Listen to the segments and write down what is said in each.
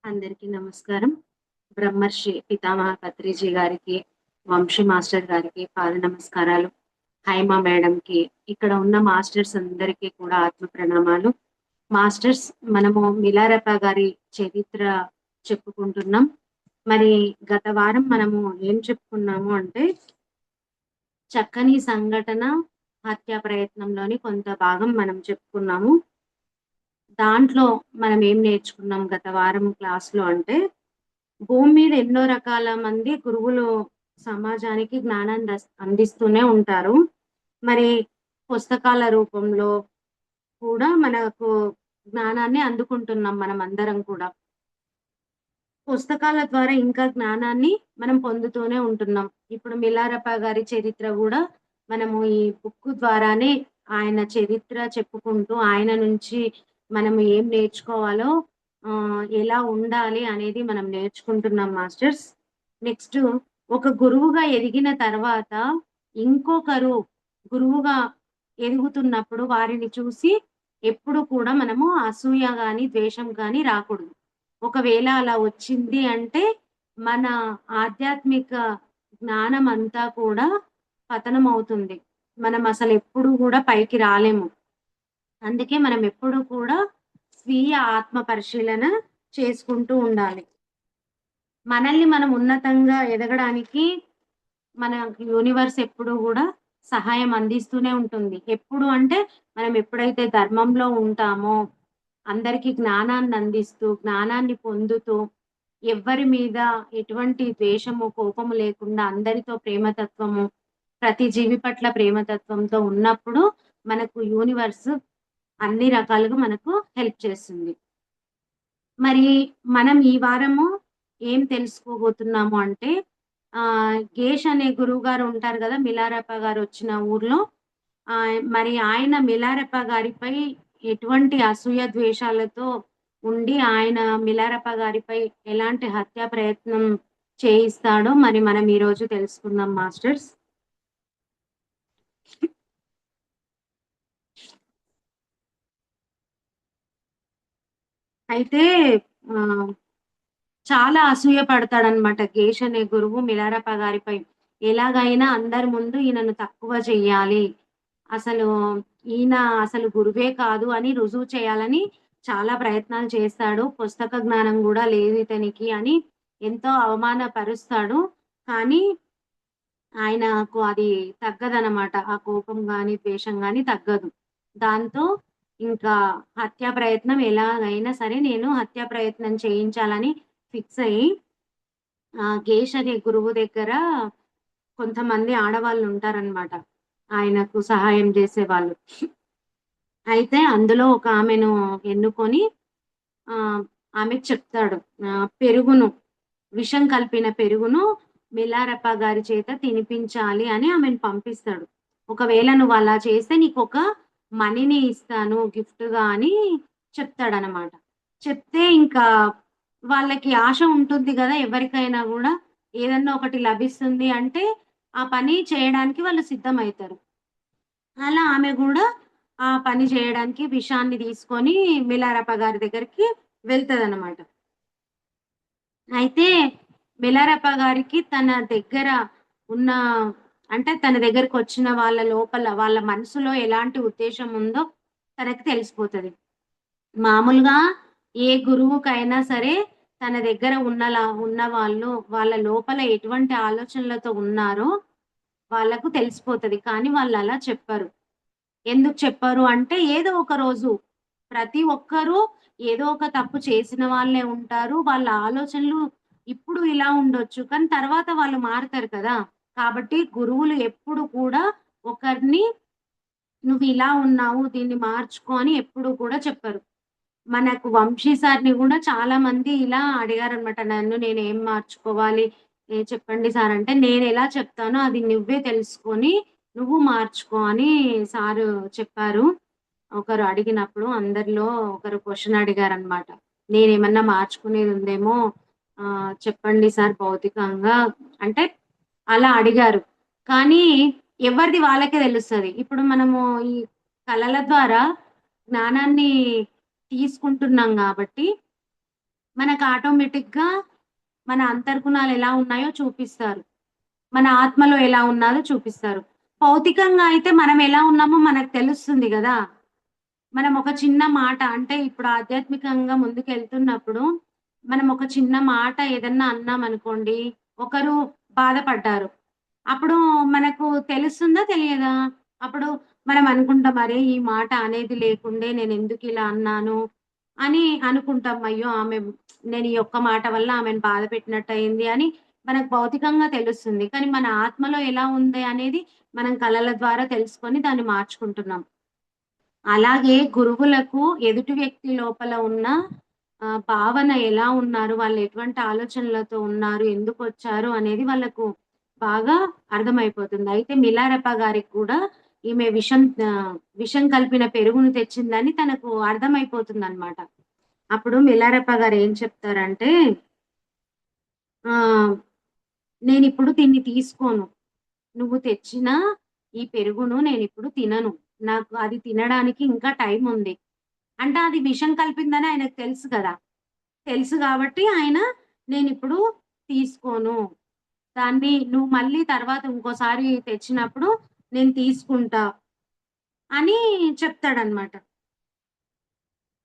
అందరికీ నమస్కారం. బ్రహ్మర్షి పితామహ పత్రిజీ గారికి, వంశీ మాస్టర్ గారికి పాద నమస్కారాలు. హైమ మేడంకి, ఇక్కడ ఉన్న మాస్టర్స్ అందరికీ కూడా ఆత్మ ప్రణామాలు. మాస్టర్స్, మనము మిలారెప్ప గారి చరిత్ర చెప్పుకుంటున్నాం. మరి గత వారం మనము ఏం చెప్పుకున్నాము అంటే, చక్కని సంఘటన హత్యా ప్రయత్నంలోని కొంత భాగం మనం చెప్పుకున్నాము. దాంట్లో మనం ఏం నేర్చుకున్నాం గత వారం క్లాస్‌లో అంటే, భూమి మీద ఎన్నో రకాల మంది గురువులు సమాజానికి జ్ఞానాన్ని అందిస్తూనే ఉంటారు. మరి పుస్తకాల రూపంలో కూడా మనకు జ్ఞానాన్ని అందుకుంటున్నాం మనమందరం కూడా. పుస్తకాల ద్వారా ఇంకా జ్ఞానాన్ని మనం పొందుతూనే ఉంటున్నాం. ఇప్పుడు మిలారెప్ప గారి చరిత్ర గూడా మనము ఈ బుక్కు ద్వారానే ఆయన చరిత్ర చెప్పుకుంటూ, ఆయన నుంచి మనము ఏం నేర్చుకోవాలో, ఎలా ఉండాలి అనేది మనం నేర్చుకుంటున్నాం మాస్టర్స్. నెక్స్టు, ఒక గురువుగా ఎదిగిన తర్వాత ఇంకొకరు గురువుగా ఎదుగుతున్నప్పుడు వారిని చూసి ఎప్పుడు కూడా మనము అసూయ గాని, ద్వేషం గాని రాకూడదు. ఒకవేళ అలా వచ్చింది అంటే, మన ఆధ్యాత్మిక జ్ఞానం అంతా కూడా పతనమవుతుంది. మనం అసలెప్పుడు గూడా పైకి రాలేము. అందుకే మనం ఎప్పుడు కూడా స్వీయ ఆత్మ పరిశీలన చేసుకుంటూ ఉండాలి. మనల్ని మనం ఉన్నతంగా ఎదగడానికి మన యూనివర్స్ ఎప్పుడూ గూడా సహాయం అందిస్తూనే ఉంటుంది. ఎప్పుడు అంటే, మనం ఎప్పుడైతే ధర్మంలో ఉంటామో, అందరికి జ్ఞానాన్ని అందిస్తూ, జ్ఞానాన్ని పొందుతూ, ఎవ్వరి మీద ఎటువంటి ద్వేషము, కోపము లేకుండా అందరితో ప్రేమతత్వము, ప్రతి జీవి పట్ల ప్రేమతత్వంతో ఉన్నప్పుడు మనకు యూనివర్స్ అన్ని రకాలుగా మనకు హెల్ప్ చేస్తుంది. మరి మనం ఈ వారము ఏం తెలుసుకోబోతున్నాము అంటే, గేష్ అనే గురువుగారు ఉంటారు గదా! మిలారెప్ప గారొచ్చిన ఊర్లో. మరి ఆయన మిలారెప్ప గారిపై ఎటువంటి అసూయ ద్వేషాలతో ఉండి, ఆయన మిలారెప్ప గారిపై ఎలాంటి హత్యా ప్రయత్నం చేయిస్తాడో మరి మనం ఈరోజు తెలుసుకుందాం మాస్టర్స్. అయితే ఆహ్, చాలా అసూయ పడతాడనమాట గేష్ అనే గురువు మిలారెప్ప గారిపై. ఎలాగైనా అందరి ముందు ఈయనను తక్కువ చెయ్యాలి. అసలు ఈయన అసలు గురువే కాదు అని రుజువు చేయాలని చాలా ప్రయత్నాలు చేస్తాడు. పుస్తక జ్ఞానం గూడా లేదు ఇతనికి అని ఎంతో అవమానపరుస్తాడు. కానీ ఆయనకు అది తగ్గదనమాట. ఆ కోపం గాని, ద్వేషం గాని తగ్గదు. దాంతో ఇంకా హత్యా ప్రయత్నం ఎలాగైనా సరే నేను హత్యా ప్రయత్నం చేయించాలని ఫిక్స్ అయ్యి, గేష్ అనే గురువు దగ్గర కొంతమంది ఆడవాళ్ళుంటారనమాట. ఆయనకు సహాయం జేసేవాళ్ళు. అయితే అందులో ఒక ఆమెను ఎన్నుకొని ఆహ్, ఆమెకు చెప్తాడు. పెరుగును, విషం కలిపిన పెరుగును మిలారెప్ప గారి చేత తినిపించాలి అని ఆమెను పంపిస్తాడు. ఒకవేళ నువ్వలా చేస్తే నీకొక మనీని ఇస్తాను గిఫ్ట్‌గా అని చెప్తాడనమాట. చెప్తే ఇంకా వాళ్ళకి ఆశ ఉంటుంది గదా! ఎవరికైనా గూడా ఏదన్నా ఒకటి లభిస్తుంది అంటే, ఆ పని చేయడానికి వాళ్ళు సిద్ధమైతారు. అలా ఆమె గూడా ఆ పని జేయడానికి విషాన్ని తీసుకొని మిలారెప్ప గారి దగ్గరికి వెళ్తదనమాట. అయితే మిలారెప్ప గారికి తన దగ్గర ఉన్న, అంటే తన దగ్గరకొచ్చిన వాళ్ళ లోపల వాళ్ళ మనసులో ఎలాంటి ఉద్దేశ్యం ఉందో తనకి తెలిసిపోతది. మామూలుగా ఏ గురువుకైనా సరే తన దగ్గర ఉన్నవాళ్ళు వాళ్ళ లోపల ఎటువంటి ఆలోచనలతో ఉన్నారో వాళ్ళకు తెలిసిపోతది. కానీ వాళ్ళలా చెప్పరు. ఎందుకు చెప్పరు అంటే, ఏదో ఒక రోజు ప్రతి ఒక్కరూ ఏదో ఒక తప్పు చేసిన వాళ్ళే ఉంటారు. వాళ్ళ ఆలోచనలు ఇప్పుడు ఇలా ఉండొచ్చు. కానీ తర్వాత వాళ్ళు మారుతారు కదా! కాబట్టి గురువులు ఎప్పుడు కూడా ఒకరిని "నువ్విలా ఉన్నావు. దీన్ని మార్చుకో" అని ఎప్పుడు కూడా చెప్పరు. మనకు వంశీ సార్‌ని గూడా చాలామంది ఇలా అడిగారనమాట. నన్ను నేనేం మార్చుకోవాలి? చెప్పండి సార్ అంటే, నేనెలా చెప్తానో అది నువ్వే తెలుసుకొని నువ్వు మార్చుకో అని సారు చెప్పారు. ఒకరు అడిగినప్పుడు అందరిలో ఒకరు క్వెషన్ అడిగారనమాట. నేనేమన్నా మార్చుకునేదుందేమో చెప్పండి సార్ భౌతికంగా అంటే అలా అడిగారు. కానీ ఎవరిది వాళ్ళకే తెలుస్తది. ఇప్పుడు మనము ఈ కళల ద్వారా జ్ఞానాన్ని తీసుకుంటున్నాం గాబట్టి, మనకు ఆటోమేటిక్‌గా మన అంతర్గుణాలు ఎలా ఉన్నాయో చూపిస్తారు. మన ఆత్మలో ఎలా ఉన్నాదో చూపిస్తారు. భౌతికంగా అయితే మనం ఎలా ఉన్నామో మనకు తెలుస్తుంది గదా! మనం ఒక చిన్న మాట అంటే ఇప్పుడు ఆధ్యాత్మికంగా ముందుకెళ్తున్నప్పుడు, మనం ఒక చిన్న మాట ఏదన్నా అన్నామనుకోండి, ఒకరు బాధపడ్డారు. అప్పుడు మనకు తెలుస్తుందా? తెలియదా? అప్పుడు మనం అనుకుంటాం, "అరే! ఈ మాట అనేది లేకుండే నేనెందుకిలా అన్నాను" అని అనుకుంటాం. అయ్యో! నేను ఈ ఒక్క మాట వల్ల ఆమెను బాధ పెట్టినట్టయింది అని మనకు భౌతికంగా తెలుస్తుంది. కానీ మన ఆత్మలో ఎలా ఉంది అనేది మనం కలల ద్వారా తెలుసుకొని దాన్ని మార్చుకుంటున్నాం. అలాగే గురువులకు ఎదుటి వ్యక్తి లోపల ఉన్న భావన ఎలా ఉన్నారు, వాళ్ళు ఎటువంటి ఆలోచనలతో ఉన్నారు, ఎందుకొచ్చారు అనేది వాళ్ళకు బాగా అర్థమైపోతుంది. అయితే మిలారెప్ప గారికి కూడా ఈమె విషం కలిపిన పెరుగును తెచ్చిందని తనకు అర్థమైపోతుందనమాట. అప్పుడు మిలారెప్ప గారు ఏం చెప్తారంటే, ఆహ్, "నేనిప్పుడు దీన్ని తీసుకోను. నువ్వు తెచ్చిన ఈ పెరుగును నేనిప్పుడు తినను. నాకు అది తినడానికి ఇంకా టైముంది." అంటే అది విషం కలిపిందని ఆయనకు తెలుసు కదా! తెలుసు గాబట్టి ఆయన నేనిప్పుడు తీసుకోను. దాన్ని నువ్వు మళ్ళీ తర్వాత ఇంకోసారి తెచ్చినప్పుడు నేను తీసుకుంటా అని చెప్తాడనమాట.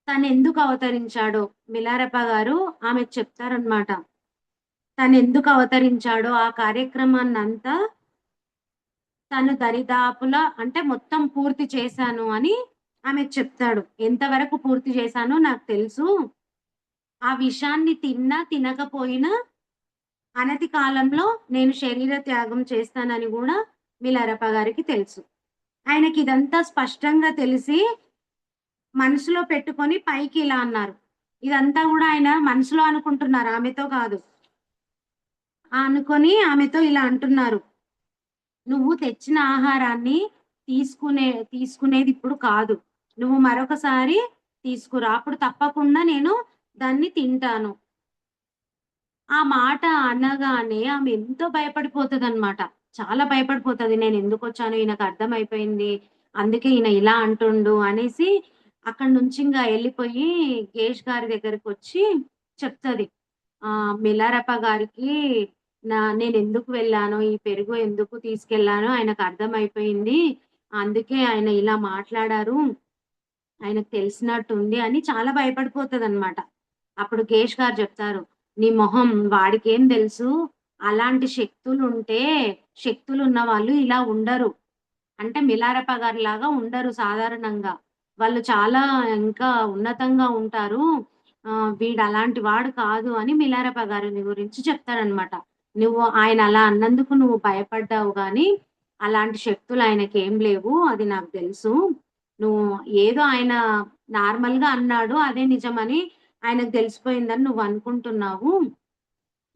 తనెందుకు అవతరించాడో మిలారెప్ప గారు ఆమెకు చెప్తారనమాట. తనెందుకు అవతరించాడో ఆ కార్యక్రమాన్నంతా తను దరిదాపులా అంటే మొత్తం పూర్తి చేశాను అని ఆమెకు చెప్తాడు. ఎంతవరకు పూర్తి చేశానో నాకు తెలుసు. ఆ విషాన్ని తిన్నా, తినకపోయినా అనతి కాలంలో నేను శరీర త్యాగం చేస్తానని గూడా మిలారెప్ప గారికి తెలుసు. ఆయనకిదంతా స్పష్టంగా తెలిసి మనసులో పెట్టుకొని పైకి ఇలా అన్నారు. ఇదంతా గూడా ఆయన మనసులో అనుకుంటున్నారు. ఆమెతో కాదు. అనుకోని ఆమెతో ఇలా అంటున్నారు. "నువ్వు తెచ్చిన ఆహారాన్ని తీసుకునేదిప్పుడు కాదు. నువ్వు మరొకసారి తీసుకురా. అప్పుడు తప్పకుండా నేను దాన్ని తింటాను." ఆ మాట అనగానే ఆమె ఎంతో భయపడిపోతదనమాట. చాలా భయపడిపోతది. నేనెందుకొచ్చానో ఈయనకర్థమైపోయింది. అందుకే ఈయన ఇలా అంటుండు అనేసి అక్కడి నుంచి ఇంగ ఎళ్ళిపోయి గేష్ గారి దగ్గరకొచ్చి చెప్తది. మిలారెప్ప గారికి నేనెందుకు వెళ్ళానో, ఈ పెరుగు ఎందుకు తీసుకెళ్ళానో ఆయనకర్థమైపోయింది. అందుకే ఆయన ఇలా మాట్లాడారు. ఆయనకు తెలిసినట్టుంది అని చాలా భయపడిపోతదనమాట. అప్పుడు గేష్ గారు జెప్తారు, "నీ మొహం వాడికేం దెలుసు? అలాంటి శక్తులున్న వాళ్ళు ఇలా ఉండరు. అంటే మిలారెప గారిలాగా ఉండరు సాధారణంగా. వాళ్ళు చాలా ఇంకా ఉన్నతంగా ఉంటారు. వీడలాంటి వాడు కాదు" అని మిలారెప గారిని గురించి చెప్తాడనమాట. ఆయన అలా అన్నందుకు నువ్వు భయపడ్డావు గానీ, అలాంటి శక్తులు ఆయనకేం లేవు. అది నాకు దెలుసు. నువ్వు ఏదో ఆయన నార్మల్‌గా అన్నాడు. అదే నిజమని ఆయనకు తెలిసిపోయిందని నువ్వనుకుంటున్నావు.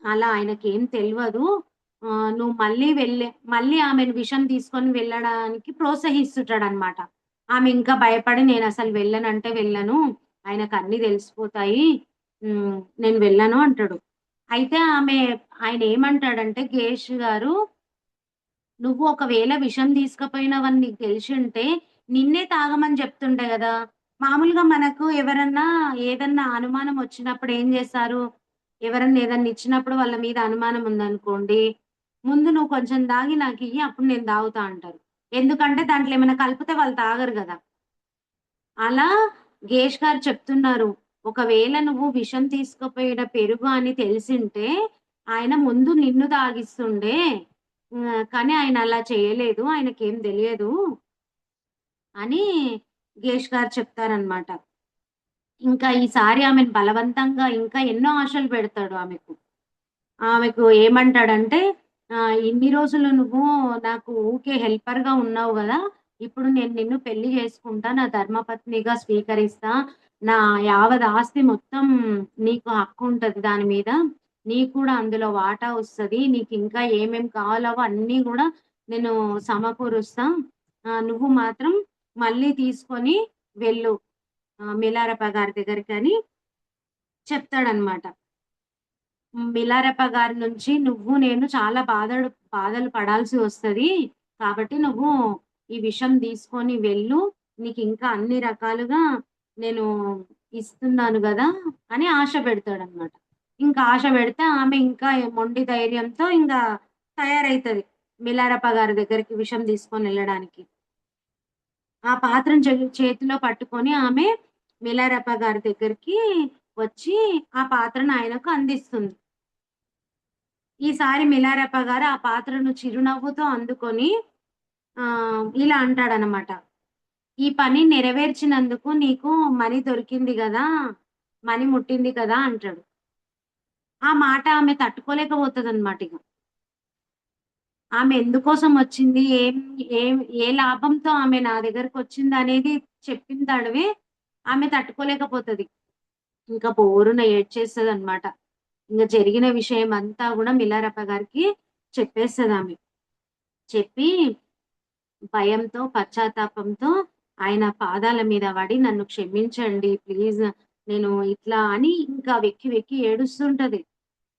అలా ఆయనకేం తెల్వదు. నువ్వు మళ్ళీ ఆమెను విషం తీసుకొని వెళ్ళడానికి ప్రోత్సహిస్తుంటాడనమాట. ఆమె ఇంకా భయపడి నేనసలు వెళ్ళనంటే వెళ్ళను. ఆయనకన్నీ తెలిసిపోతాయి. నేను వెళ్ళను అంటాడు. అయితే ఆయనేమంటాడంటే గేష్ గారు, "నువ్వు ఒకవేళ విషం తీసుకపోయినావని నీకు తెలిసుంటే నిన్నే తాగమని చెప్తుండే గదా!" మామూలుగా మనకు ఎవరన్నా ఏదన్నా అనుమానం వచ్చినప్పుడు ఏం జేస్తారు? ఎవరన్నా ఏదన్నా ఇచ్చినప్పుడు వాళ్ళ మీద అనుమానం ఉందనుకోండి, "ముందు నువ్వు కొంచెం తాగి నాకియ్యి అప్పుడు నేను తాగుతా" అంటారు. ఎందుకంటే దాంట్లో ఏమైనా కలిపితే వాళ్ళు తాగరు గదా! అలా గేష్ గారు చెప్తున్నారు. ఒకవేళ నువ్వు విషం తీసుకుపోయిన పెరుగు అని తెలిసుంటే, ఆయన ముందు నిన్ను తాగిస్తుండే. కానీ ఆయన అలా చేయలేదు. ఆయనకేం తెలియదు అని గేష్ గారు చెప్తారనమాట. ఇంకా ఈసారి ఆమెను బలవంతంగా ఇంకా ఎన్నో ఆశలు పెడతాడు ఆమెకు. ఆమెకు ఏమంటాడంటే, "ఇన్ని రోజులు నువ్వు నాకు ఊకే హెల్పర్‌గా ఉన్నావు గదా! ఇప్పుడు నేను నిన్ను పెళ్లి చేసుకుంటా. నా ధర్మపత్నిగా స్వీకరిస్తా. నా యావత్ ఆస్తి మొత్తం నీకు హక్కుంటది దాని మీద. నీకు కూడా అందులో వాటా వస్తది. నీకింకా ఏమేం కావాలో అన్నీ గూడా నేను సమకూరుస్తా. నువ్వు మాత్రం మళ్ళీ తీసుకొని వెళ్ళు మిలారప్ప గారి దగ్గరికని" చెప్తాడనమాట. మిలారెప్ప గారి నుంచి "నువ్వు నేను చాలా బాధలు పడాల్సి వస్తది. కాబట్టి నువ్వు ఈ విషం తీసుకొని వెళ్ళు. నీకింకా అన్ని రకాలుగా నేను ఇస్తున్నాను గదా! అని ఆశ పెడతాడనమాట. ఇంకా ఆశ పెడితే ఆమె ఇంకా మొండి ధైర్యంతో ఇంగా తయారైతది. మిలారప్ప గారి దగ్గరికి విషం తీసుకొనెళ్ళడానికి. ఆ పాత్రను చేతిలో పట్టుకొని ఆమె మిలారప్ప గారి దగ్గరికి వచ్చి ఆ పాత్రను ఆయనకు అందిస్తుంది. ఈసారి మిలారప్ప గారు ఆ పాత్రను చిరునవ్వుతో అందుకొని ఇలా అంటాడనమాట. "ఈ పని నెరవేర్చినందుకు నీకు మని దొరికింది గదా! మని ముట్టింది కదా!" అంటాడు. ఆ మాట ఆమె తట్టుకోలేకపోతదనమాట ఇగ. ఆమె ఎందుకోసం వచ్చింది? ఏం ఏం ఏ లాభంతో ఆమె నా దగ్గరకొచ్చిందనేది చెప్పిన తడవే ఆమె తట్టుకోలేకపోతది. ఇంకా బోరున ఏడ్చేస్తదనమాట. ఇంగ జరిగిన విషయమంతా గూడా మిల్లారప్ప గారికి చెప్పేస్తదామె. చెప్పి భయంతో, పశ్చాత్తాపంతో ఆయన పాదాల మీద పడి నన్ను క్షమించండి ప్లీజ్. నేను ఇట్లా అని ఇంకా వెక్కి వెక్కి ఏడుస్తుంటది.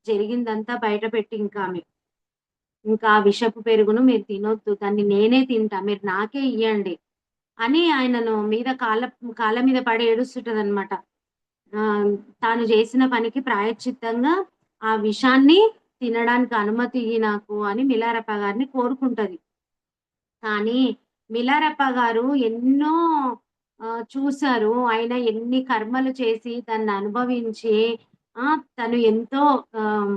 జరిగిందంతా బయట పెట్టి ఇంకామె. ఇంకా ఆ విషపు పెరుగును మీరు తినొద్దు. దాన్ని నేనే తింటా. మీరు నాకే ఇయ్యండి. అని ఆయనను మీద కాళ్ళ మీద పడి ఏడుస్తుంటదనమాట. ఆహ్, తాను చేసిన పనికి ప్రాయశ్చిత్తంగా ఆ విషాన్ని తినడానికి అనుమతి ఇయ్యి నాకు అని మిలారప్ప గారిని కోరుకుంటది. కానీ మిలారప్ప గారు ఎన్నో చూసారు. ఆయన ఎన్ని కర్మలు చేసి దాన్ననుభవించి తను ఎంతో ఆహ్,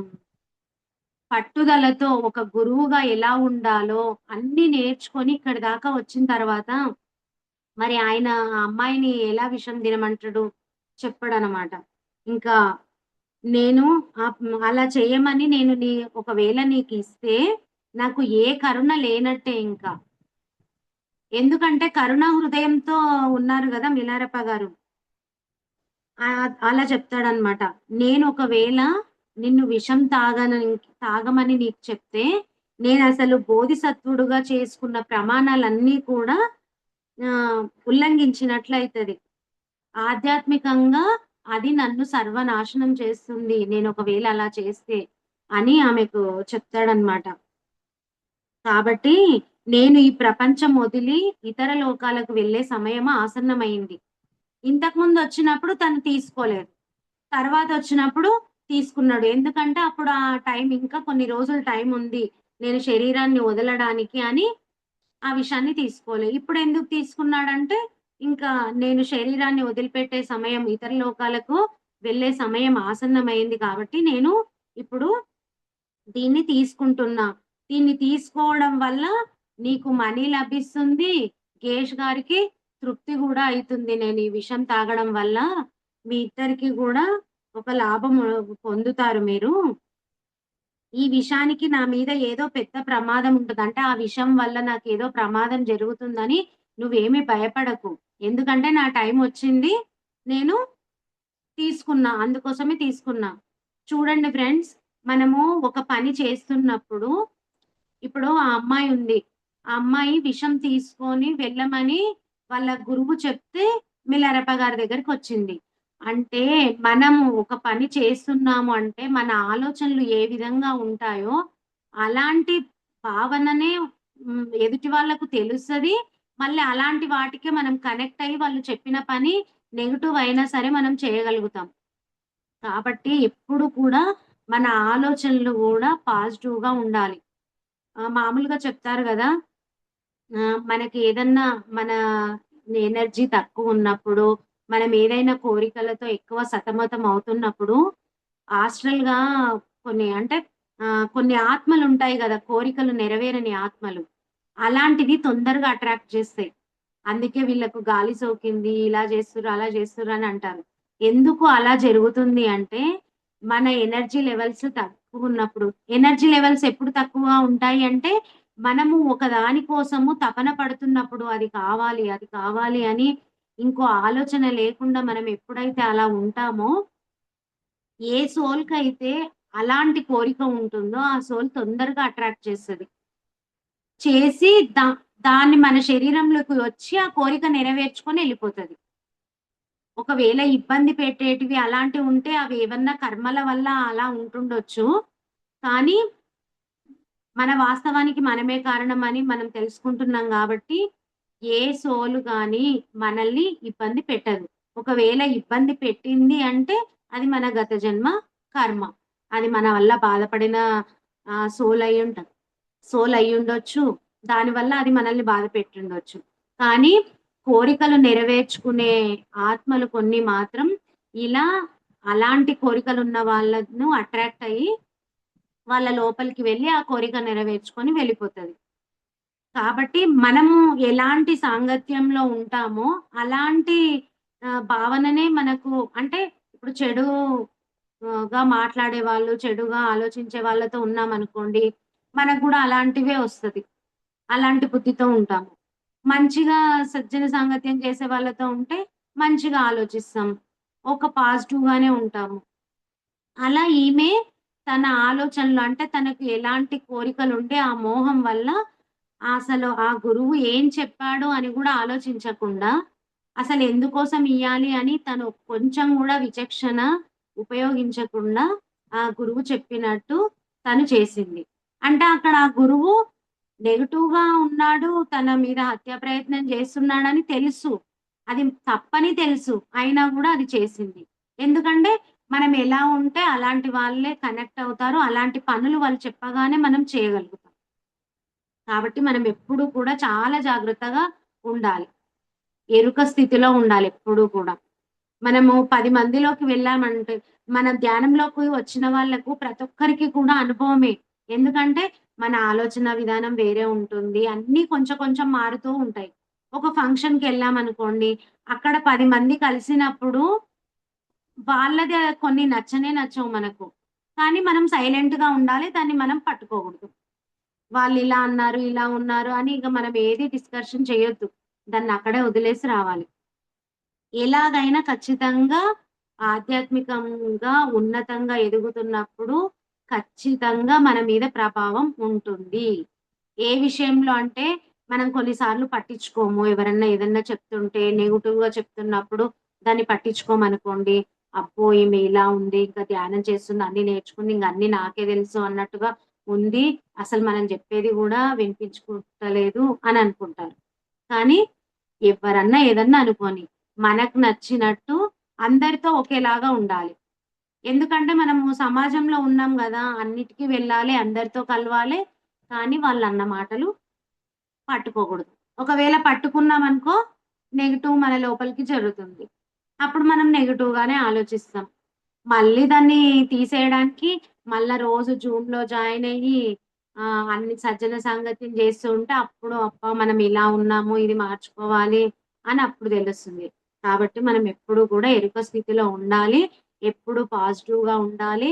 పట్టుదలతో ఒక గురువుగా ఎలా ఉండాలో అన్నీ నేర్చుకొని ఇక్కడి దాకా వచ్చిన తర్వాత మరి ఆయన ఆ అమ్మాయిని ఎలా విషం తినమంటాడు? చెప్పడనమాట. ఇంకా నేను అలా చేయమని నేను ఒకవేళ నీకిస్తే నాకు ఏ కరుణ లేనట్టే ఇంకా. ఎందుకంటే కరుణా హృదయంతో ఉన్నారు గదా! మిలారప్ప గారు. అలా చెప్తాడనమాట. నేను ఒకవేళ నిన్ను విషం తాగమని నీకు చెప్తే, నేనసలు బోధిసత్వుడుగా చేసుకున్న ప్రమాణాలన్నీ కూడా ఉల్లంఘించినట్లయితది. ఆధ్యాత్మికంగా అది నన్ను సర్వనాశనం చేస్తుంది. నేనొకవేళ అలా చేస్తే అని ఆమెకు చెప్తాడనమాట. కాబట్టి నేను ఈ ప్రపంచం వదిలి ఇతర లోకాలకు వెళ్ళే సమయం ఆసన్నమైంది. ఇంతకుముందొచ్చినప్పుడు తను తీసుకోలేదు. తర్వాతొచ్చినప్పుడు తీసుకున్నాడు. ఎందుకంటే అప్పుడు ఆ టైం ఇంకా కొన్ని రోజులు టైముంది. నేను శరీరాన్ని వదలడానికి అని ఆ విషయాన్ని తీసుకోలే. ఇప్పుడెందుకు తీసుకున్నాడంటే, ఇంకా నేను శరీరాన్ని వదిలిపెట్టే సమయం ఇతర లోకాలకు వెళ్ళే సమయం ఆసన్నమైంది కాబట్టి నేను ఇప్పుడు దీన్ని తీసుకుంటున్నా. దీన్ని తీసుకోవడం వల్ల నీకు మనీ లభిస్తుంది. గేష్ గారికి తృప్తి గూడా అయితుంది. నేను ఈ విషం తాగడం వల్ల మీ ఇద్దరికి గూడా ఒక లాభం పొందుతారు మీరు. ఈ విషానికి నా మీద ఏదో పెద్ద ప్రమాదం ఉంటది. అంటే ఆ విషం వల్ల నాకేదో ప్రమాదం జరుగుతుందని నువ్వేమి భయపడకు. ఎందుకంటే నా టైమొచ్చింది. నేను తీసుకున్నా. అందుకోసమే తీసుకున్నా. చూడండి ఫ్రెండ్స్, మనము ఒక పని చేస్తున్నప్పుడు ఇప్పుడు ఆ అమ్మాయి ఉంది. ఆ అమ్మాయి విషం తీసుకొని వెళ్ళమని వాళ్ళ గురువు చెప్తే మిలారప్ప గారి దగ్గరికొచ్చింది. అంటే మనము ఒక పని చేస్తున్నాము అంటే మన ఆలోచనలు ఏ విధంగా ఉంటాయో అలాంటి భావననే ఎదుటి వాళ్ళకు తెలుస్తది. మళ్ళీ అలాంటి వాటికే మనం కనెక్ట్ అయ్యి వాళ్ళు చెప్పిన పని నెగెటివ్ అయినా సరే మనం చేయగలుగుతాం. కాబట్టి ఎప్పుడు కూడా మన ఆలోచనలు గూడా పాజిటివ్‌గా ఉండాలి. మామూలుగా చెప్తారు గదా! మనకి ఏదన్నా మన ఎనర్జీ తక్కువున్నప్పుడు, మనం ఏదైనా కోరికలతో ఎక్కువ సతమతం అవుతున్నప్పుడు, ఆస్ట్రల్‌గా అంటే కొన్ని ఆత్మలుంటాయి గదా! కోరికలు నెరవేరని ఆత్మలు. అలాంటివి తొందరగా అట్రాక్ట్ చేస్తాయి. అందుకే వీళ్ళకు గాలి సోకింది, ఇలా జేస్తుర్రు, అలా జేస్తుర్రు అని అంటారు. ఎందుకు అలా జరుగుతుంది అంటే, మన ఎనర్జీ లెవెల్స్ తక్కువున్నప్పుడు. ఎనర్జీ లెవెల్స్ ఎప్పుడు తక్కువగా ఉంటాయి అంటే, మనము ఒక దాని కోసము తపన పడుతున్నప్పుడు అది కావాలి, అది కావాలి అని ఇంకో ఆలోచన లేకుండా మనం ఎప్పుడైతే అలా ఉంటామో, ఏ సోల్‌కైతే అలాంటి కోరిక ఉంటుందో, ఆ సోల్ తొందరగా అట్రాక్ట్ చేస్తది. చేసి దాన్ని మన శరీరంలోకి వచ్చి ఆ కోరిక నెరవేర్చుకొని ఎళ్ళిపోతది. ఒకవేళ ఇబ్బంది పెట్టేటివి అలాంటివుంటే అవి ఏవన్నా కర్మల వల్ల అలా ఉంటుండొచ్చు. కానీ మన వాస్తవానికి మనమే కారణమని మనం తెలుసుకుంటున్నాం గాబట్టి, ఏ సోల్ గాని మనల్ని ఇబ్బంది పెట్టదు. ఒకవేళ ఇబ్బంది పెట్టింది అంటే అది మన గత జన్మ కర్మ. అది మన వల్ల బాధపడిన సోల్ అయ్యుంటది. సోల్ అయ్యుండొచ్చు. దానివల్ల అది మనల్ని బాధ పెట్టుండొచ్చు. కానీ కోరికలు నెరవేర్చుకునే ఆత్మలు కొన్ని మాత్రం ఇలా అలాంటి కోరికలున్న వాళ్ళను అట్రాక్ట్ అయ్యి వాళ్ళ లోపలికి వెళ్లి ఆ కోరిక నెరవేర్చుకొని వెళ్ళిపోతది. కాబట్టి మనము ఎలాంటి సాంగత్యంలో ఉంటామో, అలాంటి భావననే మనకు అంటే ఇప్పుడు గా మాట్లాడే వాళ్ళు, చెడుగా ఆలోచించే వాళ్ళతో ఉన్నామనుకోండి, మనకు గూడా అలాంటివే ఒస్తది. అలాంటి బుద్ధితో ఉంటాము. మంచిగా సజ్జన సాంగత్యం చేసే వాళ్ళతో ఉంటే, మంచిగా ఆలోచిస్తాం. ఒక పాజిటివ్‌గానే ఉంటాము. అలా ఈమె తన ఆలోచనలు అంటే తనకు ఎలాంటి కోరికలుంటే ఆ మోహం వల్ల అసలు ఆ గురువు ఏం చెప్పాడు అని గూడా ఆలోచించకుండా, అసలు ఎందుకోసం ఇయ్యాలి అని తను కొంచెం గూడా విచక్షణ ఉపయోగించకుండా ఆ గురువు చెప్పినట్టు తను చేసింది. అంటే అక్కడ ఆ గురువు నెగెటివ్‌గా ఉన్నాడు. తన మీద హత్యా ప్రయత్నం చేస్తున్నాడని తెలుసు. అది తప్పని తెలుసు. అయినా గూడా అది చేసింది. ఎందుకంటే మనం ఎలా ఉంటే అలాంటి వాళ్ళే కనెక్ట్ అవుతారు. అలాంటి పనులు వాళ్ళు చెప్పగానే మనం చేయగలుగుతాం. కాబట్టి మనం ఎప్పుడూ కూడా చాలా జాగ్రత్తగా ఉండాలి. ఎరుక స్థితిలో ఉండాలి ఎప్పుడూ కూడా. మనము 10 మందిలోకి వెళ్ళామంటే, మన ధ్యానంలోకి వచ్చిన వాళ్ళకు ప్రతి ఒక్కరికి కూడా అనుభవమే. ఎందుకంటే, మన ఆలోచన విధానం వేరే ఉంటుంది. అన్నీ కొంచెం కొంచెం మారుతూ ఉంటాయి. ఒక ఫంక్షన్‌కెళ్ళామనుకోండి, అక్కడ 10 మంది కలిసినప్పుడు వాళ్ళది కొన్ని నచ్చనే నచ్చవు మనకు. కానీ మనం సైలెంట్‌గా ఉండాలి. దాన్ని మనం పట్టుకోకూడదు. వాళ్ళిలా అన్నారు, ఇలా ఉన్నారు అని ఇక మనం ఏది డిస్కషన్ చేయొద్దు. దాన్నక్కడే వదిలేసి రావాలి. ఎలాగైనా ఖచ్చితంగా ఆధ్యాత్మికంగా ఉన్నతంగా ఎదుగుతున్నప్పుడు ఖచ్చితంగా మన మీద ప్రభావం ఉంటుంది. ఏ విషయంలో అంటే మనం కొన్నిసార్లు పట్టించుకోము. ఎవరన్నా ఏదన్నా చెప్తుంటే నెగెటివ్‌గా చెప్తున్నప్పుడు దాన్ని పట్టించుకోమనుకోండి. అబ్బో! ఈమె ఇలా ఉంది. ఇంకా ధ్యానం చేస్తుంది. అన్నీ నేర్చుకుంది. ఇంక అన్నీ నాకే తెలుసు అన్నట్టుగా ఉంది. అసలు మనం చెప్పేది గూడా వినిపించుకుంటలేదు అని అనుకుంటారు. కానీ ఎవ్వరన్నా ఏదన్నా అనుకోని మనకు నచ్చినట్టు అందరితో ఒకేలాగా ఉండాలి. ఎందుకంటే మనము సమాజంలో ఉన్నాం గదా! అన్నిటికి వెళ్ళాలి, అందరితో కలవాలే. కానీ వాళ్ళన్న మాటలు పట్టుకోకూడదు. ఒకవేళ పట్టుకున్నామనుకో నెగెటివ్ మన లోపలికి జరుగుతుంది. అప్పుడు మనం నెగెటివ్‌గానే ఆలోచిస్తాం. మళ్ళీ దాన్ని తీసేయడానికి మళ్ళా రోజు జూమ్‌లో జాయిన్ అయ్యి అన్ని సజ్జన సాంగత్యం చేస్తూ ఉంటే అప్పుడు అబ్బా! మనం ఇలా ఉన్నాము, ఇది మార్చుకోవాలి అని అప్పుడు తెలుస్తుంది. కాబట్టి మనం ఎప్పుడూ కూడా ఎరుక స్థితిలో ఉండాలి. ఎప్పుడు పాజిటివ్‌గా ఉండాలి.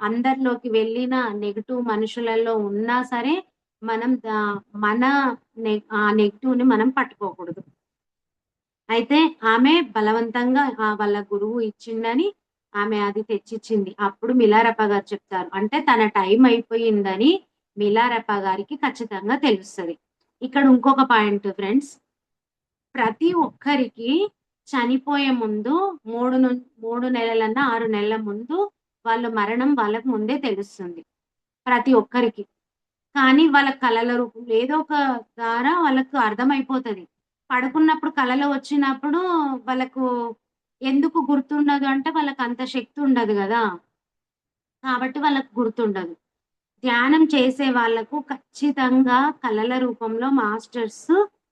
అందరిలోకి వెళ్ళిన నెగెటివ్ మనుషులలో ఉన్నా సరే మనం మన ఆ నెగెటివ్‌ని మనం పట్టుకోకూడదు. అయితే ఆమె బలవంతంగా వాళ్ళ గురువు ఇచ్చిండని ఆమె అది తెచ్చిచ్చింది. అప్పుడు మిలారప్ప గారు చెప్తారు. అంటే తన టైం అయిపోయిందని మిలారప్ప గారికి ఖచ్చితంగా తెలుస్తది. ఇక్కడ ఇంకొక పాయింట్ ఫ్రెండ్స్. ప్రతి ఒక్కరికి చనిపోయే ముందు 3 నెలలన్నా, 6 నెలల ముందు వాళ్ళ మరణం వాళ్ళకి ముందే తెలుస్తుంది. ప్రతి ఒక్కరికి. కానీ వాళ్ళ కలల రూపంలో ఏదో ఒక ద్వారా వాళ్ళకు అర్థమైపోతది. పడుకున్నప్పుడు కలలో వచ్చినప్పుడు వాళ్ళకు ఎందుకు గుర్తుండదు అంటే వాళ్ళకంత శక్తి ఉండదు గదా! కాబట్టి వాళ్ళకి గుర్తుండదు. ధ్యానం చేసే వాళ్ళకు ఖచ్చితంగా కలల రూపంలో మాస్టర్స్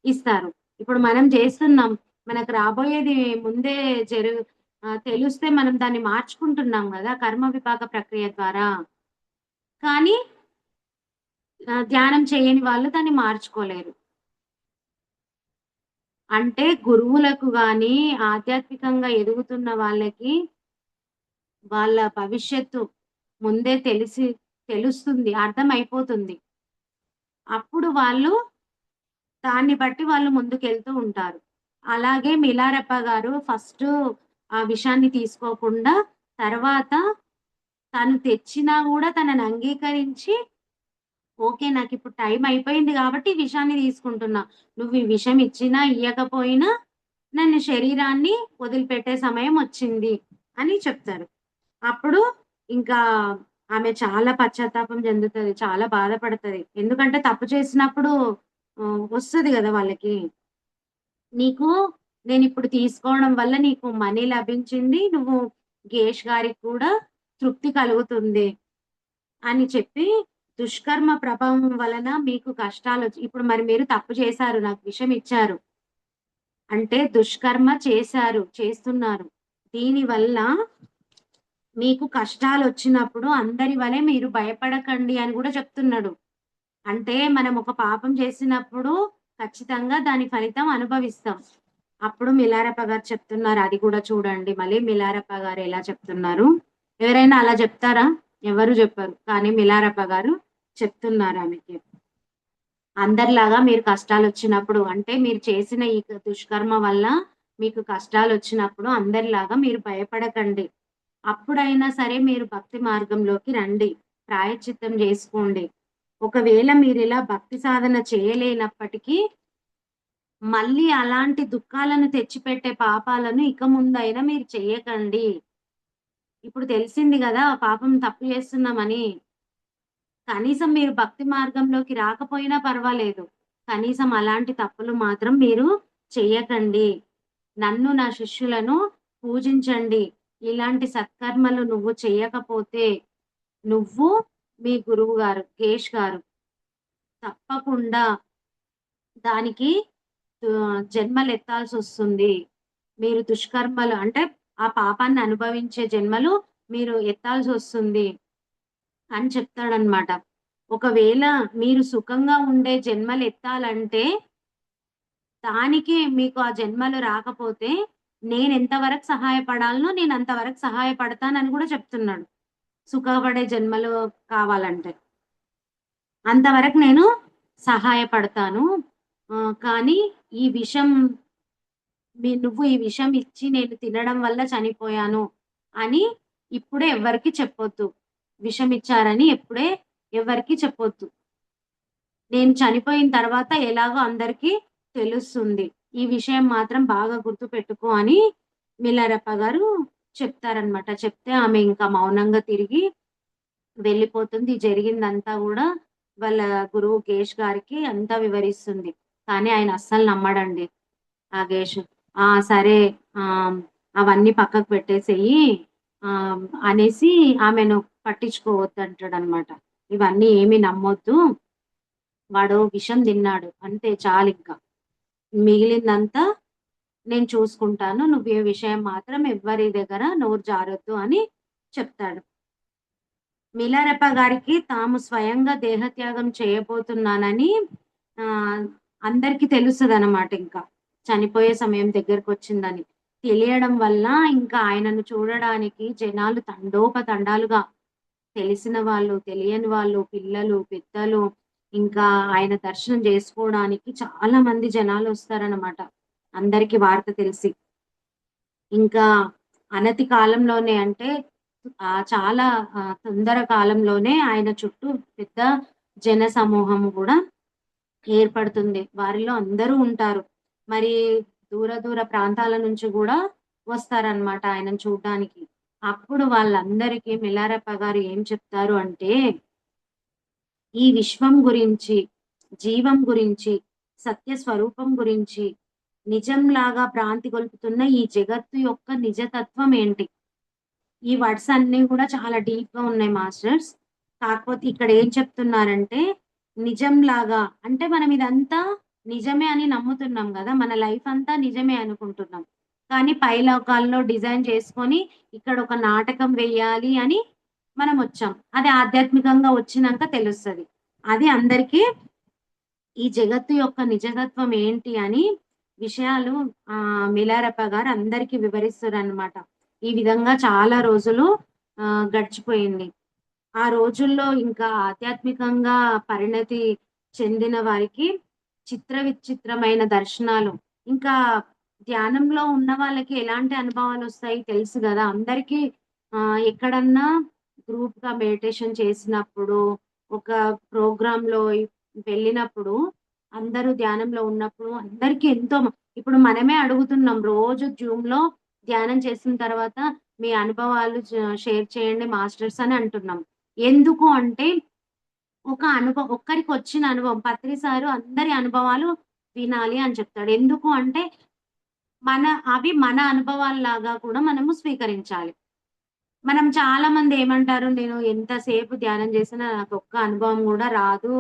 ఇస్తారు. ఇప్పుడు మనం జేస్తున్నాం. మనకు రాబోయేది ముందే తెలిస్తే మనం దాన్ని మార్చుకుంటున్నాం గదా! కర్మ విపాక ప్రక్రియ ద్వారా. కానీ ధ్యానం చేయని వాళ్ళు దాన్ని మార్చుకోలేరు. అంటే గురువులకు గాని, ఆధ్యాత్మికంగా ఎదుగుతున్న వాళ్ళకి వాళ్ళ భవిష్యత్తు ముందే తెలుస్తుంది. అర్థమైపోతుంది. అప్పుడు వాళ్ళు దాన్ని బట్టి వాళ్ళు ముందుకెళ్తూ ఉంటారు. అలాగే మిలారెప్ప గారు ఫస్టు ఆ విషాన్ని తీసుకోకుండా తర్వాత తను తెచ్చినా గూడా తనని అంగీకరించి ఓకే. నాకిప్పుడు టైం అయిపోయింది గాబట్టి ఈ విషాన్ని తీసుకుంటున్నా. నువ్వు ఈ విషం ఇచ్చినా, ఇయ్యకపోయినా నన్ను శరీరాన్ని వదిలిపెట్టే సమయం వచ్చింది అని చెప్తారు. అప్పుడు ఇంకా ఆమె చాలా పశ్చాత్తాపం చెందుతది. చాలా బాధపడతది. ఎందుకంటే తప్పు చేసినప్పుడు వస్తది గదా! వాళ్ళకి. నీకు నేనిప్పుడు తీసుకోవడం వల్ల నీకు మనీ లభించింది. నువ్వు గేష్ గారికి కూడా తృప్తి కలుగుతుంది అని చెప్పి, దుష్కర్మ ప్రభావం వలన మీకు ఇప్పుడు మరి మీరు తప్పు చేశారు. నాకు విషం ఇచ్చారు. అంటే దుష్కర్మ చేశారు, చేస్తున్నారు. దీనివల్ల మీకు కష్టాలొచ్చినప్పుడు అందరి వలె మీరు భయపడకండి అని గూడా చెప్తున్నాడు. అంటే మనం ఒక పాపం చేసినప్పుడు ఖచ్చితంగా దాని ఫలితం అనుభవిస్తాం. అప్పుడు మిలారప్ప గారు చెప్తున్నారు. అది కూడా చూడండి. మళ్ళీ మిలారప్ప గారు ఎలా చెప్తున్నారు. ఎవరైనా అలా చెప్తారా? ఎవరు చెప్పరు. కానీ మిలారప్ప గారు చెప్తున్నారు ఆమెకి. అందరిలాగా మీరు కష్టాలొచ్చినప్పుడు అంటే మీరు చేసిన ఈ దుష్కర్మ వల్ల మీకు కష్టాలొచ్చినప్పుడు అందరిలాగా మీరు భయపడకండి. అప్పుడైనా సరే మీరు భక్తి మార్గంలోకి రండి. ప్రాయశ్చిత్తం జేసుకోండి. ఒకవేళ మీరిలా భక్తి సాధన చేయలేనప్పటికీ, మళ్ళీ అలాంటి దుఃఖాలను తెచ్చిపెట్టే పాపాలను ఇక ముందైనా మీరు చెయ్యకండి. ఇప్పుడు తెలిసింది గదా! పాపం తప్పు చేస్తున్నామని. కనీసం మీరు భక్తి మార్గంలోకి రాకపోయినా పర్వాలేదు. కనీసం అలాంటి తప్పులు మాత్రం మీరు చెయ్యకండి. నన్ను, నా శిష్యులను పూజించండి. ఇలాంటి సత్కర్మలు నువ్వు చెయ్యకపోతే, నువ్వు, మీ గురువుగారు, కేష్ గారు తప్పకుండా దానికి జన్మలెత్తాల్సొస్తుంది. మీరు దుష్కర్మలు అంటే, ఆ పాపాన్ని అనుభవించే జన్మలు మీరు ఎత్తాల్సొస్తుంది అని చెప్తాడనమాట. ఒకవేళ మీరు సుఖంగా ఉండే జన్మలెత్తాలంటే, దానికి మీకు ఆ జన్మలు రాకపోతే, నేనెంత వరకు సహాయపడాలనో నేనంత వరకు సహాయపడతానని గూడా చెప్తున్నాడు. సుఖపడే జన్మలు కావాలంటే. అంతవరకు నేను సహాయపడతాను. కానీ ఈ విషం నువ్వు ఈ విషం ఇచ్చి నేను తినడం వల్ల చనిపోయాను అని ఇప్పుడే ఎవ్వరికీ చెప్పొద్దు. విషం ఇచ్చారని ఎవ్వరికీ చెప్పొద్దు. నేను చనిపోయిన తర్వాత ఎలాగో అందరికీ తెలుస్తుంది. ఈ విషయం మాత్రం బాగా గుర్తుపెట్టుకో అని మిల్లారప్ప గారు చెప్తారనమాట. చెప్తే ఆమె ఇంకా మౌనంగా తిరిగి వెళ్ళిపోతుంది. జరిగిందంతా గూడా వాళ్ళ గురువు గేష్ గారికి అంతా వివరిస్తుంది. కానీ ఆయన అస్సలు నమ్మడండి. ఆ గేష్. "ఆ! సరే అవన్నీ పక్కకు పెట్టేసేయి" అనేసి ఆమెను పట్టించుకోవద్దంటాడనమాట. "ఇవన్నీ ఏమి నమ్మొద్దు. వాడు విషం తిన్నాడు. అంతే చాలింక. మిగిలిందంతా నేను చూసుకుంటాను. నువ్వు ఈ విషయం మాత్రం ఎవ్వరి దగ్గర నోరు జారొద్దు" అని చెప్తాడు. మిలారెప్ప గారికి తాము స్వయంగా దేహత్యాగం చేయబోతున్నానని ఆహ్, అందరికి తెలుస్తదనమాట ఇంకా. చనిపోయే సమయం దగ్గరకొచ్చిందని. తెలియడం వల్ల ఇంకా ఆయనను చూడడానికి జనాలు తండోపతండాలుగా తెలిసిన వాళ్ళు, తెలియని వాళ్ళు, పిల్లలు, పెద్దలు ఇంకా ఆయన దర్శనం జేసుకోవడానికి చాలా మంది జనాలొస్తారనమాట. అందరికి వార్త తెలిసి. ఇంకా అనతి కాలంలోనే అంటే చాలా తొందర కాలంలోనే ఆయన చుట్టూ పెద్ద జన సమూహం గూడా ఏర్పడుతుంది. వారిలో అందరూ ఉంటారు. మరి దూర దూర ప్రాంతాల నుంచి గూడా వస్తారనమాట ఆయనను చూడ్డానికి. అప్పుడు వాళ్ళందరికీ మిలారప్ప గారు ఏం చెప్తారు అంటే, ఈ విశ్వం గురించి, జీవం గురించి, సత్య స్వరూపం గురించి, నిజంలాగా భ్రాంతి గొల్పుతున్న ఈ జగత్తు యొక్క నిజతత్వం ఏంటి? ఈ వర్డ్స్ అన్నీ గూడా చాలా డీప్‌గా ఉన్నాయి మాస్టర్స్. కాకపోతే ఇక్కడ ఏం చెప్తున్నారంటే, నిజంలాగా అంటే మనం ఇదంతా నిజమే అని నమ్ముతున్నాం గదా! మన లైఫ్ అంతా నిజమే అనుకుంటున్నాం. కానీ పైలోకాల్లో డిజైన్ చేసుకొని ఇక్కడ ఒక నాటకం వేయాలి అని మనమొచ్చాం. అది ఆధ్యాత్మికంగా వచ్చినంక తెలుస్తది. అది అందరికీ ఈ జగత్తు యొక్క నిజతత్వం ఏంటి అని విషయాలు మిలారప్ప గారు అందరికి వివరిస్తారనమాట. ఈ విధంగా చాలా రోజులు గడిచిపోయింది. ఆ రోజుల్లో ఇంకా ఆధ్యాత్మికంగా పరిణతి చెందిన వారికి చిత్ర విచిత్రమైన దర్శనాలు, ఇంకా ధ్యానంలో ఉన్న వాళ్ళకి ఎలాంటి అనుభవాలొస్తాయి తెలుసు గదా! అందరికీ ఎక్కడన్నా గ్రూప్‌గా మెడిటేషన్ చేసినప్పుడు, ఒక ప్రోగ్రామ్‌లో వెళ్ళినప్పుడు, అందరూ ధ్యానంలో ఉన్నప్పుడు అందరికీ ఇప్పుడు మనమే అడుగుతున్నాం రోజు జూమ్‌లో ధ్యానం చేసిన తర్వాత మీ అనుభవాలు షేర్ చేయండి మాస్టర్స్ అని అంటున్నాం. ఎందుకు అంటే ఒక్కరికొచ్చిన అనుభవం పత్రి సారు అందరి అనుభవాలు వినాలి అని చెప్తాడు. ఎందుకు అంటే మన అవి మన అనుభవాల్లాగా కూడా మనము స్వీకరించాలి. మనం చాలా మంది ఏమంటారు, "నేను ఎంతసేపు ధ్యానం చేసినా నాకొక్క అనుభవం గూడా రాదు.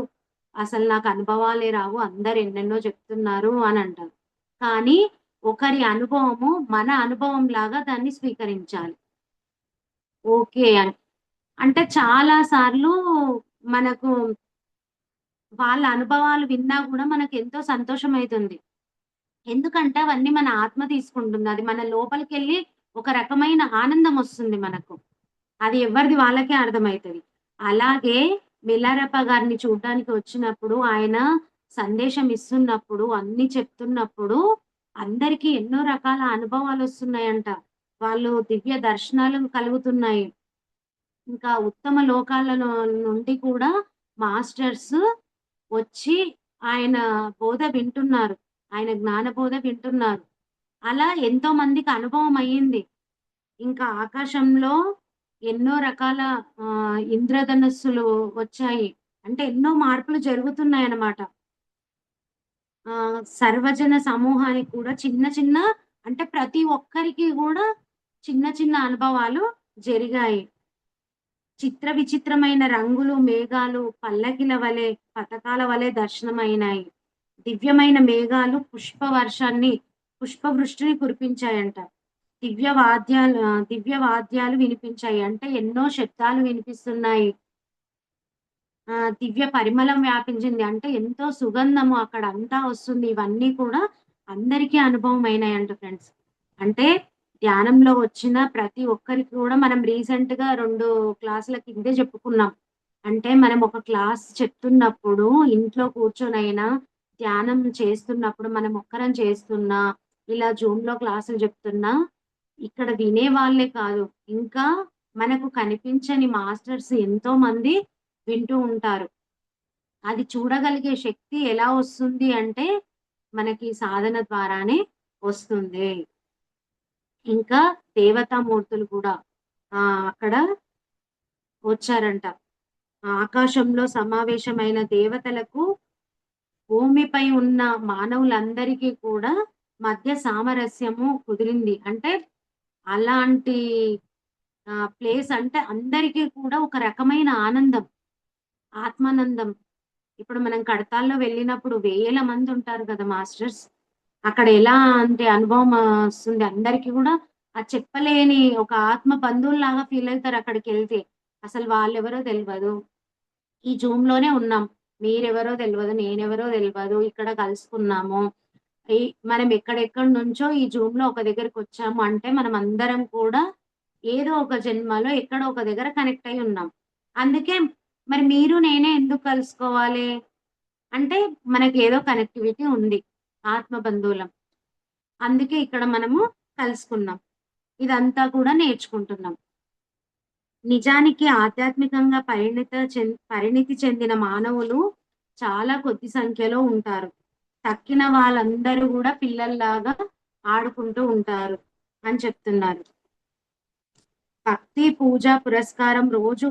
అసలు నాకు అనుభవాలే రావు. అందరూ ఎన్నెన్నో చెప్తున్నారు" అనంటారు. కానీ ఒకరి అనుభవము మన అనుభవంలాగా దాన్ని స్వీకరించాలి. ఓకే అని. అంటే చాలా సార్లు మనకు వాళ్ళ అనుభవాలు విన్నా గూడా మనకెంతో సంతోషమైతుంది. ఎందుకంటే అవన్నీ మన ఆత్మ తీసుకుంటుంది. అది మన లోపలికెళ్ళి ఒక రకమైన ఆనందమొస్తుంది మనకు. అది ఎవరిది వాళ్ళకే అర్థమైతది. అలాగే మిలారెప్ప గారిని చూడ్డానికి వచ్చినప్పుడు, ఆయన సందేశం ఇస్తున్నప్పుడు, అన్నీ చెప్తున్నప్పుడు అందరికీ ఎన్నో రకాల అనుభవాలొస్తున్నాయంట. వాళ్ళు దివ్య దర్శనాలు కలుగుతున్నాయి. ఇంకా ఉత్తమ లోకాలలో నుండి కూడా మాస్టర్స్ వచ్చి ఆయన బోధ వింటున్నారు. ఆయన జ్ఞానబోధ వింటున్నారు. అలా ఎంతో మందికి అనుభవం అయ్యింది. ఇంకా ఆకాశంలో ఎన్నో రకాల ఇంద్రధనస్సులు వచ్చాయి. అంటే ఎన్నో మార్పులు జరుగుతున్నాయన్నమాట. సర్వజన సమూహానికి కూడా చిన్న చిన్న అంటే ప్రతి ఒక్కరికి గూడా చిన్న చిన్న అనుభవాలు జరిగాయి. చిత్ర విచిత్రమైన రంగులు, మేఘాలు పల్లకిల వలె, పతకాల వలె దర్శనమైనాయి. దివ్యమైన మేఘాలు పుష్పవృష్టిని కురిపించాయంట. దివ్య వాద్యాలు వినిపించాయి. అంటే ఎన్నో శబ్దాలు వినిపిస్తున్నాయి. దివ్య పరిమళం వ్యాపించింది. అంటే ఎంతో సుగంధము అక్కడంతా వస్తుంది. ఇవన్నీ కూడా అందరికీ అనుభవం అయినాయంట ఫ్రెండ్స్. అంటే ధ్యానంలో వచ్చిన ప్రతి ఒక్కరికి కూడా మనం రీసెంట్‌గా 2 క్లాసుల కిందే చెప్పుకున్నాం. అంటే మనం ఒక క్లాస్ చెప్తున్నప్పుడు ఇంట్లో కూర్చొనైనా ధ్యానం చేస్తున్నప్పుడు మనం ఒక్కరం చేస్తున్నా, ఇలా జూమ్‌లో క్లాసులు చెప్తున్నా, ఇక్కడ వినేవాళ్ళే కాదు, ఇంకా మనకు కనిపించని మాస్టర్స్ ఎంతోమంది వింటూ ఉంటారు. అది చూడగలిగే శక్తి ఎలా వస్తుంది అంటే, మనకి సాధన ద్వారానే వస్తుంది. ఇంకా దేవతామూర్తులు కూడా అక్కడ వచ్చారంట. ఆకాశంలో సమావేశమైన దేవతలకు భూమిపై ఉన్న మానవులందరికీ కూడా మధ్య సామరస్యము కుదిరింది. అంటే అలాంటి ప్లేస్ అంటే అందరికీ కూడా ఒక రకమైన ఆనందం, ఆత్మానందం. ఇప్పుడు మనం కడతాల్లో వెళ్ళినప్పుడు వేల మంది ఉంటారు కదా మాస్టర్స్. అక్కడ ఎలా అంటే అనుభవం వస్తుంది అందరికి గూడా. చెప్పలేని ఒక ఆత్మ బంధువుల్లాగా ఫీల్ అయితారు అక్కడికెళ్తే. అసలు వాళ్ళెవరో తెలవదు. ఈ జూమ్‌లోనే ఉన్నాం. మీరెవరో తెలవదు. నేనెవరో తెలవదు. ఇక్కడ కలుసుకున్నాము. ఈ మనం ఎక్కడెక్కడి నుంచో ఈ జూమ్‌లో ఒక దగ్గరికొచ్చాము అంటే మనమందరం కూడా ఏదో ఒక జన్మలో ఎక్కడో ఒక దగ్గర కనెక్ట్ అయ్యి ఉన్నాం. అందుకే మరి మీరు నేనే ఎందుకు కలుసుకోవాలి? అంటే మనకేదో కనెక్టివిటీ ఉంది. ఆత్మ బంధువులం. అందుకే ఇక్కడ మనము కలుసుకున్నాం. ఇదంతా కూడా నేర్చుకుంటున్నాం. నిజానికి ఆధ్యాత్మికంగా పరిణితి చెందిన మానవులు చాలా కొద్ది సంఖ్యలో ఉంటారు. తక్కిన వాళ్ళందరూ గూడా పిల్లల్లాగా ఆడుకుంటూ ఉంటారు అని చెప్తున్నారు. భక్తి, పూజ, పురస్కారం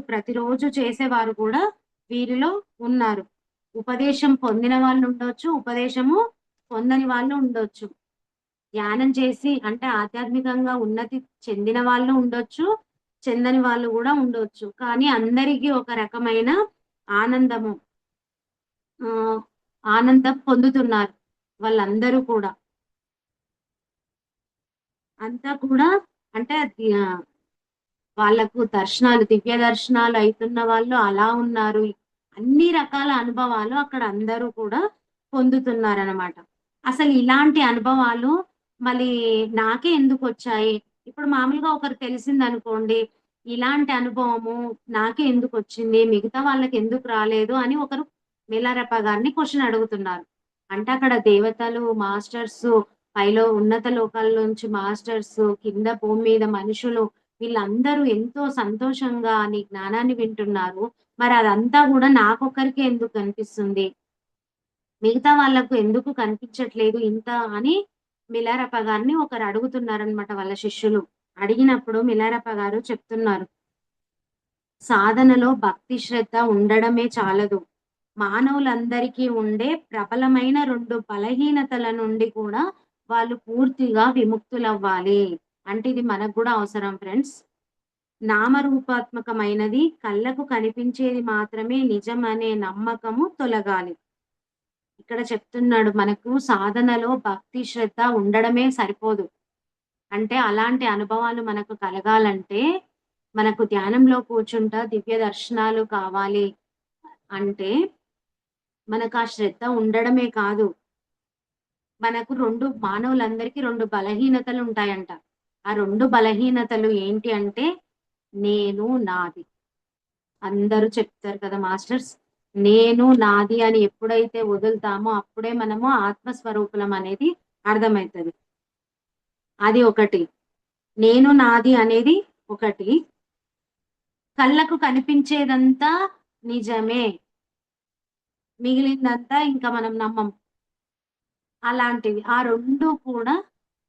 ప్రతిరోజు చేసేవారు కూడా వీరిలో ఉన్నారు. ఉపదేశం పొందిన వాళ్ళుండొచ్చు, ఉపదేశము పొందని వాళ్ళు ఉండొచ్చు. ధ్యానం చేసి అంటే ఆధ్యాత్మికంగా ఉన్నతి చెందిన వాళ్ళు ఉండొచ్చు, చెందని వాళ్ళు గూడా ఉండొచ్చు. కానీ అందరికీ ఒక రకమైన ఆనందము ఆహ్, ఆనందం పొందుతున్నారు వాళ్ళందరూ కూడా. అంతా కూడా అంటే వాళ్ళకు దివ్య దర్శనాలు అయితున్న వాళ్ళు అలా ఉన్నారు. అన్ని రకాల అనుభవాలు అక్కడ అందరూ కూడా పొందుతున్నారనమాట. అసలు ఇలాంటి అనుభవాలు మళ్ళీ నాకే ఎందుకొచ్చాయి? ఇప్పుడు మామూలుగా ఒకరు తెలిసిందనుకోండి, ఇలాంటి అనుభవము నాకే ఎందుకొచ్చింది? మిగతా వాళ్ళకెందుకు రాలేదు? అని ఒకరు మేలారప్ప గారిని క్వెషన్ అడుగుతున్నారు. అంటే అక్కడ దేవతలు, మాస్టర్సు, ఉన్నత లోకాల నుంచి మాస్టర్సు, కింద భూమి మీద మనుషులు వీళ్ళందరూ ఎంతో సంతోషంగా నీ జ్ఞానాన్ని వింటున్నారు. మరి అదంతా గూడా నాకొక్కరికే ఎందుకు కనిపిస్తుంది? మిగతా వాళ్ళకు ఎందుకు కనిపించట్లేదు ఇంత అని మిలారప్ప గారిని ఒకరు అడుగుతున్నారనమాట వాళ్ళ శిష్యులు. అడిగినప్పుడు మిలారప్ప గారు చెప్తున్నారు. సాధనలో భక్తి శ్రద్ధ ఉండడమే చాలదు. మానవులందరికీ ఉండే ప్రబలమైన 2 బలహీనతల నుండి కూడా వాళ్ళు పూర్తిగా విముక్తులవ్వాలి. అంటే ఇది మనకు గూడా అవసరం ఫ్రెండ్స్. నామరూపాత్మకమైనది కళ్ళకు కనిపించేది మాత్రమే నిజమనే నమ్మకము తొలగాలి. ఇక్కడ చెప్తున్నాడు మనకు సాధనలో భక్తి, శ్రద్ధ ఉండడమే సరిపోదు. అంటే అలాంటి అనుభవాలు మనకు కలగాలంటే, మనకు ధ్యానంలో కూర్చుంటా దివ్య దర్శనాలు కావాలి అంటే, మనకు ఆ శ్రద్ధ ఉండడమే కాదు. మనకు 2 మానవులందరికీ 2 బలహీనతలుంటాయంట. ఆ 2 బలహీనతలు ఏంటి అంటే, నేను, నాది. అందరూ చెప్తారు కదా మాస్టర్స్. నేను, నాది అని ఎప్పుడైతే వదులుతామో అప్పుడే మనము ఆత్మస్వరూపులం అనేది అర్థమైతది. అది ఒకటి. నేను, నాది అనేది ఒకటి. కళ్ళకు కనిపించేదంతా నిజమే. మిగిలిందంతా ఇంకా మనం నమ్మం. అలాంటివి. ఆ 2 కూడా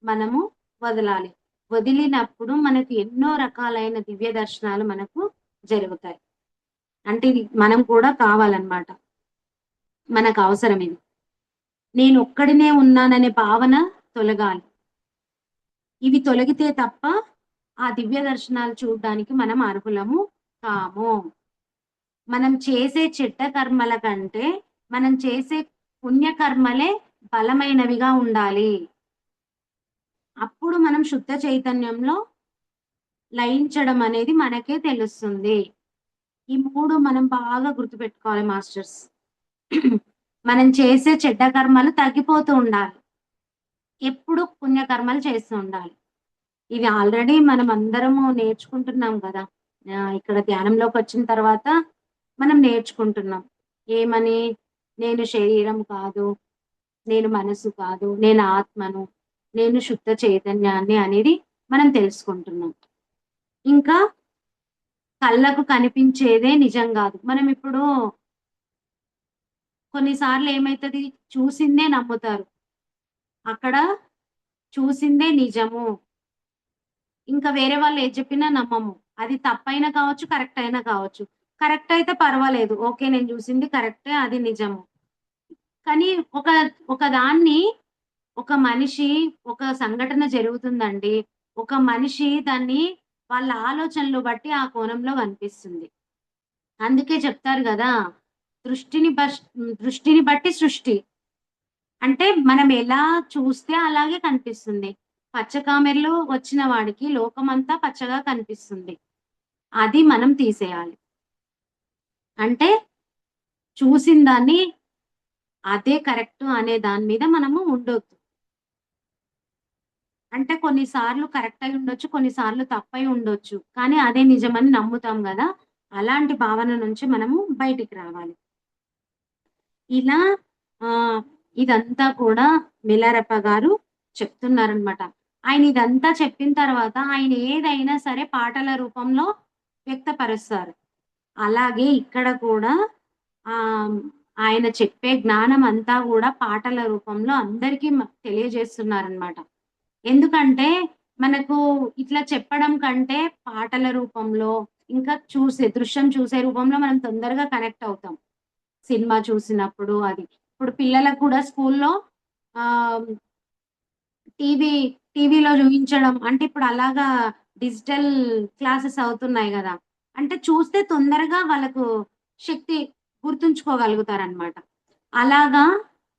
మనము వదలాలి. వదిలినప్పుడు మనకి ఎన్నో రకాలైన దివ్య దర్శనాలు మనకు జరుగుతాయి. అంటే ఇది మనం కూడా కావాలన్నమాట. మనకవసరం ఇది. నేనొక్కడినే ఉన్నాననే భావన తొలగాలి. ఇవి తొలగితే తప్ప ఆ దివ్య దర్శనాలు చూడ్డానికి మనం అర్హులము కాము. మనం చేసే చెడ్డ కర్మల కంటే, మనం చేసే పుణ్యకర్మలే బలమైనవిగా ఉండాలి. అప్పుడు మనం శుద్ధ చైతన్యంలో లయించడం అనేది మనకే తెలుస్తుంది. ఈ 3 మనం బాగా గుర్తుపెట్టుకోవాలి మాస్టర్స్. మనం చేసే చెడ్డ కర్మలు తగ్గిపోతూ ఉండాలి. ఎప్పుడు పుణ్యకర్మలు చేస్తూ ఉండాలి. ఇవి ఆల్రెడీ మనమందరము నేర్చుకుంటున్నాం గదా! ఇక్కడ ధ్యానంలోకొచ్చిన తర్వాత మనం నేర్చుకుంటున్నాం. ఏమని? నేను శరీరం కాదు, నేను మనసు కాదు, నేను ఆత్మను, నేను శుద్ధ చైతన్యాన్ని అనేది మనం తెలుసుకుంటున్నాం. ఇంకా కళ్ళకు కనిపించేదే నిజం గాదు. మనమిప్పుడు కొన్ని సార్లు ఏమైతది? చూసిందే నమ్ముతారు. అక్కడ చూసిందే నిజము. ఇంకా వేరే వాళ్ళు ఏది చెప్పినా నమ్మము. అది తప్పైనా కావచ్చు, కరెక్ట్ అయినా కావచ్చు. కరెక్ట్ అయితే పర్వాలేదు. ఓకే. నేను చూసింది కరెక్టే. అది నిజము. కానీ ఒక ఒక దాన్ని ఒక మనిషి ఒక సంఘటన జరుగుతుందండి. ఒక మనిషి దాన్ని వాళ్ళ ఆలోచనలు బట్టి ఆ కోణంలో కనిపిస్తుంది. అందుకే చెప్తారు గదా! దృష్టిని బట్టి సృష్టి. అంటే మనం ఎలా చూస్తే అలాగే కనిపిస్తుంది. పచ్చ కామెర్లు వచ్చిన వాడికి లోకమంతా పచ్చగా కనిపిస్తుంది. అది మనం తీసేయాలి. అంటే చూసిన దాన్ని అదే కరెక్ట్ అనే దాని మీద మనము ఉండొద్దు. అంటే కొన్ని సార్లు కరెక్ట్ అయి ఉండొచ్చు. కొన్ని సార్లు తప్పై ఉండొచ్చు. కానీ అదే నిజమని నమ్ముతాం గదా! అలాంటి భావన నుంచి మనము బయటికి రావాలి. ఇలా ఆహ్, ఇదంతా కూడా మిలారెప్ప గారు చెప్తున్నారనమాట. ఆయన ఇదంతా చెప్పిన తర్వాత ఆయన ఏదైనా సరే పాటల రూపంలో వ్యక్తపరుస్తారు. అలాగే ఇక్కడ కూడా ఆహ్, ఆయన చెప్పే జ్ఞానం అంతా గూడా పాటల రూపంలో అందరికీ తెలియజేస్తున్నారనమాట. ఎందుకంటే మనకు ఇట్లా చెప్పడం కంటే పాటల రూపంలో ఇంకా దృశ్యం చూసే రూపంలో మనం తొందరగా కనెక్ట్ అవుతాం. సినిమా చూసినప్పుడు అది. ఇప్పుడు పిల్లలకు కూడా స్కూల్లో ఆహ్, టీవీ టీవీలో చూయించడం అంటే ఇప్పుడు అలాగా డిజిటల్ క్లాసెస్ అవుతున్నాయి గదా! అంటే చూస్తే తొందరగా వాళ్ళకు శక్తి గుర్తుంచుకోగలుగుతారనమాట. అలాగా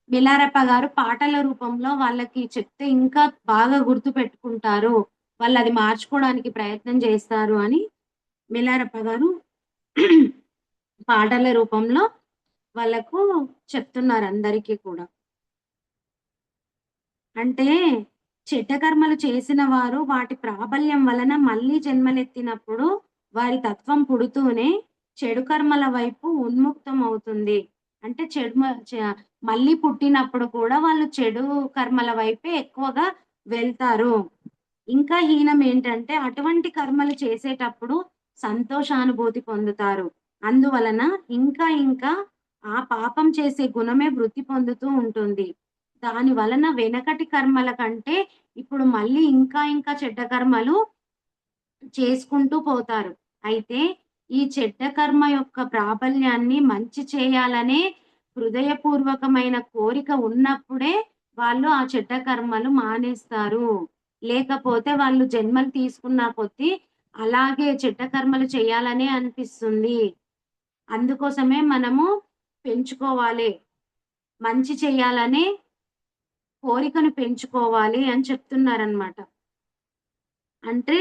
మిలారెప్ప గారు పాటల రూపంలో వాళ్ళకి చెప్తే ఇంకా బాగా గుర్తుపెట్టుకుంటారు. వాళ్ళది మార్చుకోవడానికి ప్రయత్నం చేస్తారు అని మిలారెప్ప గారు పాటల రూపంలో వాళ్ళకు చెప్తున్నారు అందరికీ కూడా. అంటే చెడ్డ కర్మలు చేసిన వారు వాటి ప్రాబల్యం వలన మళ్ళీ జన్మలెత్తినప్పుడు వారి తత్వం పుడుతూనే చెడు కర్మల వైపు ఉన్ముక్తమవుతుంది. అంటే మళ్ళీ పుట్టినప్పుడు కూడా వాళ్ళు చెడు కర్మల వైపే ఎక్కువగా వెళ్తారు. ఇంకా హీనం ఏంటంటే అటువంటి కర్మలు చేసేటప్పుడు సంతోషానుభూతి పొందుతారు. అందువలన ఇంకా ఇంకా ఆ పాపం చేసే గుణమే వృద్ధి పొందుతూ ఉంటుంది. దాని వలన వెనకటి కర్మల కంటే ఇప్పుడు మళ్ళీ ఇంకా ఇంకా చెడ్డ కర్మలు చేసుకుంటూ పోతారు. అయితే ఈ చెడ్డ కర్మ యొక్క ప్రాబల్యాన్ని మంచి చేయాలనే హృదయపూర్వకమైన కోరిక ఉన్నప్పుడే వాళ్ళు ఆ చెడ్డ కర్మలు మానేస్తారు. లేకపోతే వాళ్ళు జన్మలు తీసుకున్న కొద్దీ అలాగే చెడ్డ కర్మలు చేయాలనే అనిపిస్తుంది. అందుకోసమే మనము పెంచుకోవాలి. మంచి చేయాలనే కోరికను పెంచుకోవాలి అని చెప్తున్నారనమాట. అంటే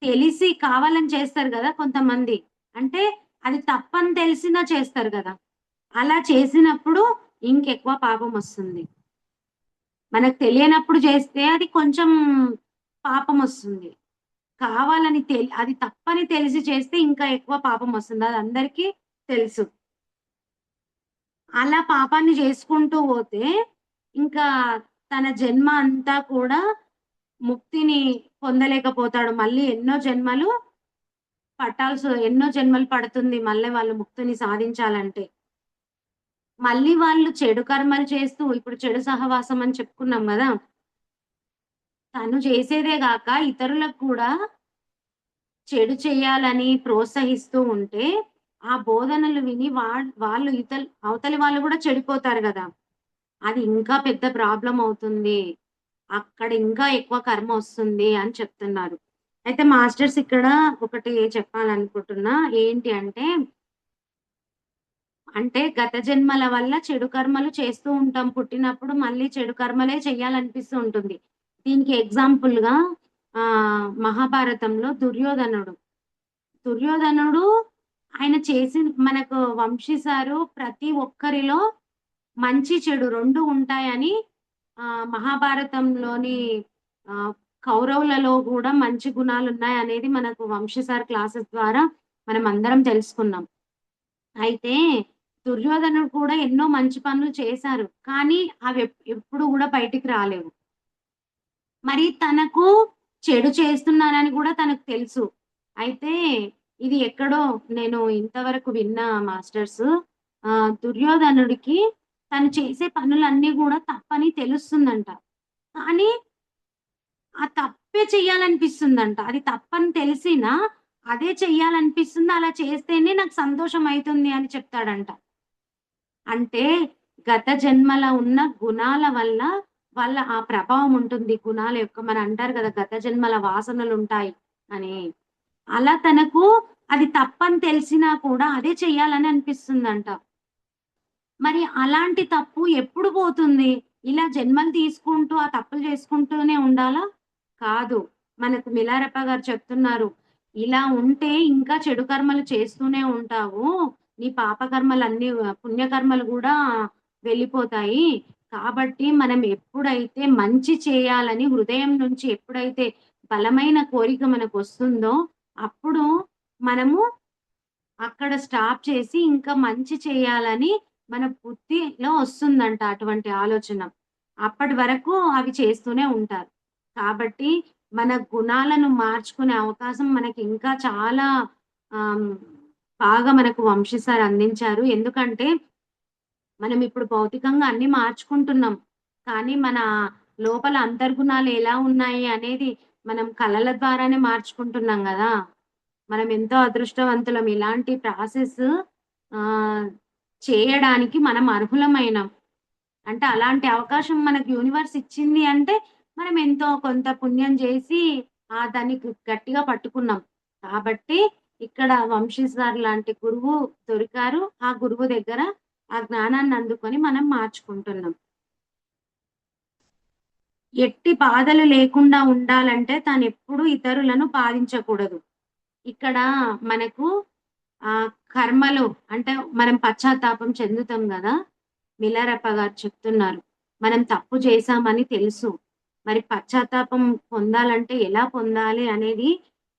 తెలిసి కావాలని చేస్తారు గదా కొంతమంది. అంటే అది తప్పని తెలిసినా చేస్తారు గదా! అలా చేసినప్పుడు ఇంకెక్కువ పాపమొస్తుంది. మనకు తెలియనప్పుడు చేస్తే అది కొంచెం పాపమొస్తుంది. కావాలని అది తప్పని తెలిసి చేస్తే ఇంకా ఎక్కువ పాపమొస్తుంది. అది అందరికీ తెలుసు. అలా పాపాన్ని చేసుకుంటూ పోతే ఇంకా తన జన్మ అంతా కూడా ముక్తిని పొందలేకపోతాడు. మళ్ళీ ఎన్నో జన్మలు పడుతుంది మళ్ళీ వాళ్ళు ముక్తిని సాధించాలంటే. మళ్ళీ వాళ్ళు చెడు కర్మలు చేస్తూ ఇప్పుడు చెడు సహవాసం అని చెప్పుకున్నాం గదా! తను చేసేదే గాక ఇతరులకు కూడా చెడు చేయాలని ప్రోత్సహిస్తూ ఉంటే, ఆ బోధనలు విని వాళ్ళు అవతలి వాళ్ళు గూడా చెడిపోతారు గదా! అది ఇంకా పెద్ద ప్రాబ్లమ్ అవుతుంది. అక్కడ ఇంకా ఎక్కువ కర్మొస్తుంది అని చెప్తున్నారు. అయితే మాస్టర్స్ ఇక్కడ ఒకటి చెప్పాలనుకుంటున్నా. ఏంటి అంటే, గత జన్మల వల్ల చెడు కర్మలు చేస్తూ ఉంటాం. పుట్టినప్పుడు మళ్ళీ చెడు కర్మలే చేయాలనిపిస్తూ ఉంటుంది. దీనికి ఎగ్జాంపుల్‌గా మహాభారతంలో దుర్యోధనుడు ఆయన మనకు వంశీసారు ప్రతి ఒక్కరిలో మంచి, చెడు 2 ఉంటాయని మహాభారతంలోని ఆహ్, కౌరవులలో గూడా మంచి గుణాలున్నాయనేది మనకు వంశీ సార్ క్లాసెస్ ద్వారా మనమందరం తెలుసుకున్నాం. అయితే దుర్యోధనుడు కూడా ఎన్నో మంచి పనులు చేశారు. కానీ అవి ఎప్పుడు గూడా బయటికి రాలేవు. మరి తనకు చెడు చేస్తున్నానని గూడా తనకు తెలుసు. అయితే ఇది ఎక్కడో నేను ఇంతవరకు విన్నా మాస్టర్స్ దుర్యోధనుడికి తను చేసే పనులన్నీ గూడా తప్పని తెలుస్తుందంట. కానీ ఆ తప్పే చెయ్యాలనిపిస్తుందంట. అది తప్పని తెలిసినా అదే చెయ్యాలనిపిస్తుంది. అలా చేస్తేనే నాకు సంతోషం అయితుంది అని చెప్తాడంట. అంటే గత జన్మల ఉన్న గుణాల వల్ల వాళ్ళ ఆ ప్రభావం ఉంటుంది. గుణాల యొక్క అంటారు గదా! గత జన్మల వాసనలుంటాయి అని. అలా తనకు అది తప్పని తెలిసినా కూడా అదే చెయ్యాలని అనిపిస్తుందంట. మరి అలాంటి తప్పు ఎప్పుడు పోతుంది? ఇలా జన్మలు తీసుకుంటూ ఆ తప్పులు చేసుకుంటూనే ఉండాలా? కాదు. మనకు మిలారెప్ప గారు చెప్తున్నారు. ఇలా ఉంటే ఇంకా చెడు కర్మలు చేస్తూనే ఉంటావు. నీ పాపకర్మలన్నీ పుణ్యకర్మలు గూడా వెళ్ళిపోతాయి. కాబట్టి మనం ఎప్పుడైతే మంచి చేయాలని హృదయం నుంచి ఎప్పుడైతే బలమైన కోరిక మనకొస్తుందో, అప్పుడు మనము అక్కడ స్టాప్ చేసి ఇంకా మంచి చేయాలని మన బుద్ధిలో వస్తుందంట అటువంటి ఆలోచన. అప్పటి వరకు అవి చేస్తూనే ఉంటారు. కాబట్టి మన గుణాలను మార్చుకునే అవకాశం మనకి ఇంకా చాలా ఆహ్, బాగా మనకు వంశీ సార్ అందించారు. ఎందుకంటే మనం ఇప్పుడు భౌతికంగా అన్నీ మార్చుకుంటున్నాం. కానీ మన లోపల అంతర్గుణాలు ఎలా ఉన్నాయి అనేది మనం కళల ద్వారానే మార్చుకుంటున్నాం గదా! మనం ఎంతో అదృష్టవంతులం. ఇలాంటి ప్రాసెస్ ఆహ్, చేయడానికి మనం అర్హులమైనం. అంటే అలాంటి అవకాశం మనకు యూనివర్స్ ఇచ్చింది అంటే, మనం ఎంతో కొంత పుణ్యం జేసి దాన్ని గట్టిగా పట్టుకున్నాం. కాబట్టి ఇక్కడ వంశీ సార్ లాంటి గురువు దొరికారు. ఆ గురువు దగ్గర ఆ జ్ఞానాన్ని అందుకొని మనం మార్చుకుంటున్నాం. ఎట్టి బాధలు లేకుండా ఉండాలంటే తానెప్పుడు ఇతరులను బాధించకూడదు. ఇక్కడ మనకు కర్మలు అంటే మనం పశ్చాత్తాపం చెందుతాం గదా! మిలారప్ప గారు చెప్తున్నారు. మనం తప్పు చేశామని తెలుసు. మరి పశ్చాత్తాపం పొందాలంటే ఎలా పొందాలి అనేది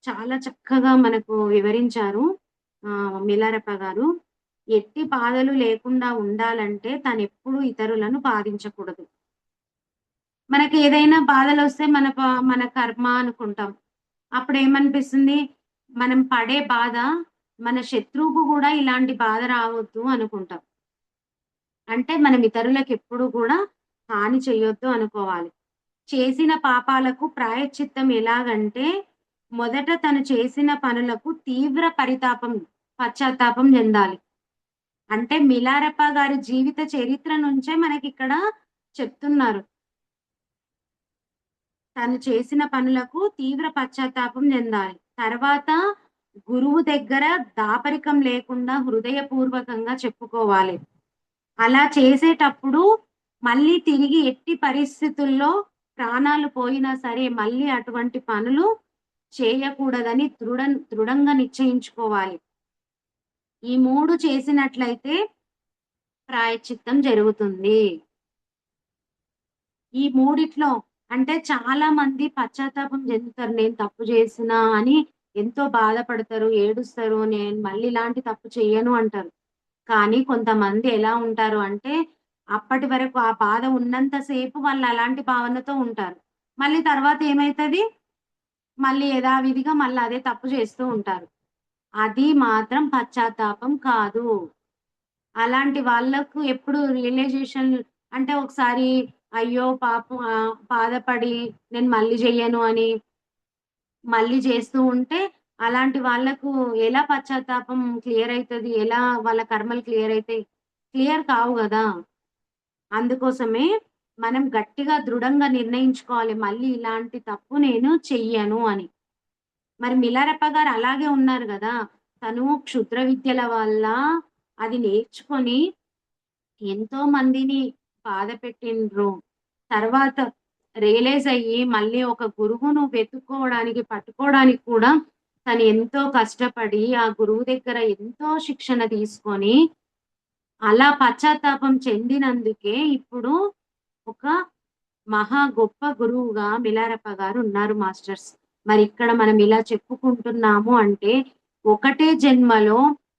చాలా చక్కగా మనకు వివరించారు మిలారప్ప గారు. ఎట్టి బాధలు లేకుండా ఉండాలంటే తనెప్పుడు ఇతరులను బాధించకూడదు. మనకేదైనా బాధలొస్తే మన కర్మ అనుకుంటాం. అప్పుడేమనిపిస్తుంది? మనం పడే బాధ మన శత్రువుకు గూడా ఇలాంటి బాధ రావద్దు అనుకుంటాం. అంటే మనం ఇతరులకెప్పుడు గూడా హాని చెయ్యొద్దు అనుకోవాలి. చేసిన పాపాలకు ప్రాయశ్చిత్తం ఎలాగంటే, మొదట తను చేసిన పనులకు తీవ్ర పశ్చాత్తాపం చెందాలి. అంటే మిలారప్ప గారి జీవిత చరిత్ర నుంచే మనకిక్కడ చెప్తున్నారు. తను చేసిన పనులకు తీవ్ర పశ్చాత్తాపం చెందాలి. తర్వాత గురువు దగ్గర దాపరికం లేకుండా హృదయపూర్వకంగా చెప్పుకోవాలి. అలా చేసేటప్పుడు మళ్ళీ తిరిగి ఎట్టి పరిస్థితుల్లో ప్రాణాలు పోయినా సరే మళ్ళీ అటువంటి పనులు చేయకూడదని దృఢంగా నిశ్చయించుకోవాలి. ఈ 3 చేసినట్లయితే ప్రాయశ్చిత్తం జరుగుతుంది. ఈ మూడిట్లో అంటే చాలా మంది పశ్చాత్తాపం చెందుతారు. నేను తప్పు చేసినా అని ఎంతో బాధపడతారు, ఏడుస్తారు. నేను మళ్ళీ ఇలాంటి తప్పు చెయ్యను అంటారు. కానీ కొంతమంది ఎలా ఉంటారు అంటే, అప్పటి వరకు ఆ బాధ ఉన్నంత సేపు వాళ్ళు అలాంటి భావనతో ఉంటారు. మళ్ళీ తర్వాత ఏమైతది? మళ్ళీ యథావిధిగా మళ్ళీ అదే తప్పు చేస్తూ ఉంటారు. అది మాత్రం పశ్చాత్తాపం కాదు. అలాంటి వాళ్ళకు ఎప్పుడు రియలైజేషన్ అంటే ఒకసారి అయ్యో! పాపం బాధపడి నేను మళ్ళీ చెయ్యను అని మళ్ళీ చేస్తూ ఉంటే అలాంటి వాళ్ళకు ఎలా పశ్చాత్తాపం క్లియర్ అయితది? ఎలా వాళ్ళ కర్మలు క్లియర్ అయితాయి? క్లియర్ కావు గదా! అందుకోసమే మనం గట్టిగా దృఢంగా నిర్ణయించుకోవాలి. మళ్ళీ ఇలాంటి తప్పు నేను చెయ్యను అని. మరి మిలారెప్ప గారు అలాగే ఉన్నారు గదా! తను క్షుద్ర విద్యల వల్ల అది నేర్చుకొని ఎంతో మందిని బాధ పెట్టిండ్రు. తర్వాత రియలైజ్ అయ్యి మళ్ళీ ఒక గురువును వెతుక్కోవడానికి, పట్టుకోవడానికి కూడా తను ఎంతో కష్టపడి, ఆ గురువు దగ్గర ఎంతో శిక్షణ తీసుకొని, అలా పశ్చాత్తాపం చెందినందుకే ఇప్పుడు ఒక మహా గొప్ప గురువుగా మిలారెప్ప గారు ఉన్నారు మాస్టర్స్. మరి ఇక్కడ మనం ఇలా చెప్పుకుంటున్నాము అంటే, ఒకటే జన్మలో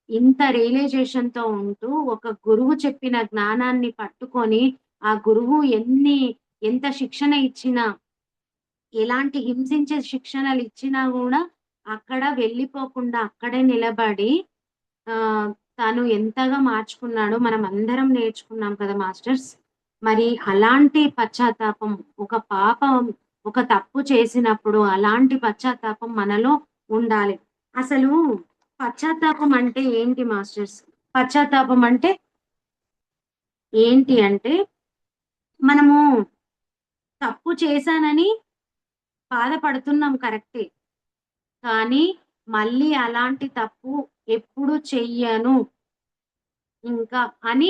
ఇంత రియలైజేషన్‌తో ఉంటూ, ఒక గురువు చెప్పిన జ్ఞానాన్ని పట్టుకొని, ఆ గురువు ఎంత శిక్షణ ఇచ్చినా, ఎలాంటి హింసించే శిక్షణలిచ్చినా గూడా అక్కడ వెళ్ళిపోకుండా అక్కడే నిలబడి ఆహ్, తను ఎంతగా మార్చుకున్నాడో మనమందరం నేర్చుకున్నాం కదా మాస్టర్స్. మరి అలాంటి పశ్చాత్తాపం ఒక పాపం ఒక తప్పు చేసినప్పుడు అలాంటి పశ్చాత్తాపం మనలో ఉండాలి. అసలు పశ్చాత్తాపం అంటే ఏంటి మాస్టర్స్? పశ్చాత్తాపం అంటే ఏంటి అంటే, మనము తప్పు చేశానని బాధపడుతున్నాం కరెక్టే. కానీ మళ్ళీ అలాంటి తప్పు ఎప్పుడు చెయ్యను ఇంకా అని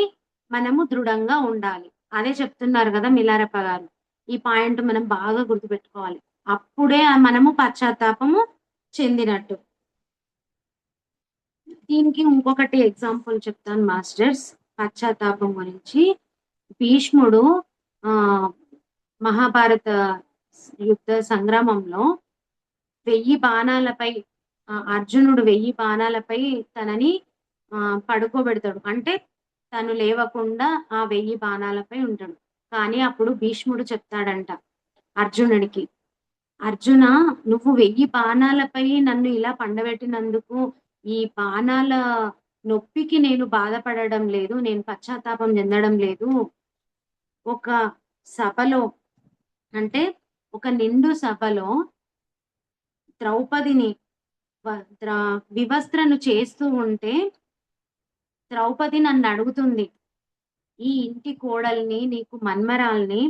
మనము దృఢంగా ఉండాలి. అదే చెప్తున్నారు గదా! మిలారెప్ప గారు. ఈ పాయింట్ మనం బాగా గుర్తుపెట్టుకోవాలి. అప్పుడే మనము పశ్చాత్తాపము చెందినట్టు. దీనికి ఇంకొకటి ఎగ్జాంపుల్ చెప్తాను మాస్టర్స్. పశ్చాత్తాపం గురించి. భీష్ముడు ఆహ్, మహాభారత యుద్ధ సంగ్రామంలో 1000 బాణాలపై అర్జునుడు 1000 బాణాలపై తనని పడుకోబెడతాడు. అంటే తను లేవకుండా ఆ 1000 బాణాలపై ఉంటాడు. కానీ అప్పుడు భీష్ముడు చెప్తాడంట అర్జునుడికి, "అర్జునా! నువ్వు 1000 బాణాలపై నన్ను ఇలా పండబెట్టినందుకు ఈ బాణాల నొప్పికి నేను బాధపడడం లేదు. నేను పశ్చాత్తాపం చెందడం లేదు. ఒక సభలో అంటే ఒక నిండు సభలో ద్రౌపదిని వ ద్ర వివస్త్రను చేస్తూ ఉంటే ద్రౌపది నన్నడుగుతుంది. ఈ ఇంటి కోడల్ని, నీకు మన్మరాల్ని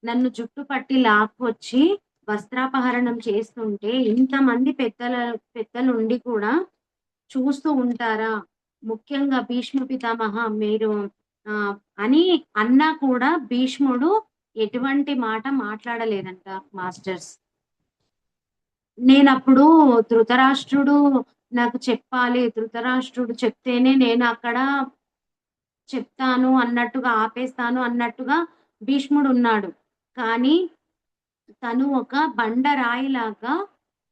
నన్ను జుట్టు పట్టి లాక్కొచ్చి వస్త్రాపహరణం చేస్తుంటే ఇంతమంది పెద్దలుండి కూడా చూస్తూ ఉంటారా? ముఖ్యంగా భీష్మ పితామహ మీరు ఆహ్, అని అన్నా కూడా భీష్ముడు ఎటువంటి మాట మాట్లాడలేదంట మాస్టర్స్. నేనప్పుడు ధృతరాష్ట్రుడు నాకు చెప్పాలి. ధృతరాష్ట్రుడు చెప్తేనే నేనక్కడ చెప్తాను అన్నట్టుగా, ఆపేస్తాను అన్నట్టుగా భీష్ముడున్నాడు. కానీ తను ఒక బండరాయిలాగా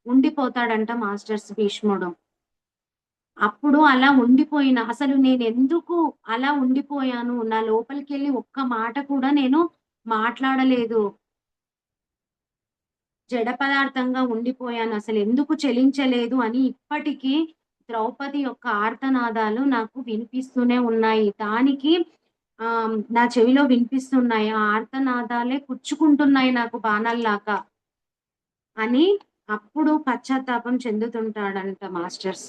ఉండిపోతాడంట మాస్టర్స్ భీష్ముడు. అప్పుడు అలా ఉండిపోయిన అసలు నేనెందుకు అలా ఉండిపోయాను? నా లోపలికెళ్ళి ఒక్క మాట కూడా నేను మాట్లాడలేదు. జడ పదార్థంగా ఉండిపోయాను. అసలెందుకు చలించలేదు అని ఇప్పటికీ ద్రౌపది యొక్క ఆర్తనాదాలు నాకు వినిపిస్తూనే ఉన్నాయి. దానికి నా చెవిలో వినిపిస్తున్నాయి. ఆ ఆర్తనాదాలే గుచ్చుకుంటున్నాయి నాకు బాణాల్లాగా అని అప్పుడు పశ్చాత్తాపం చెందుతుంటాడంట మాస్టర్స్.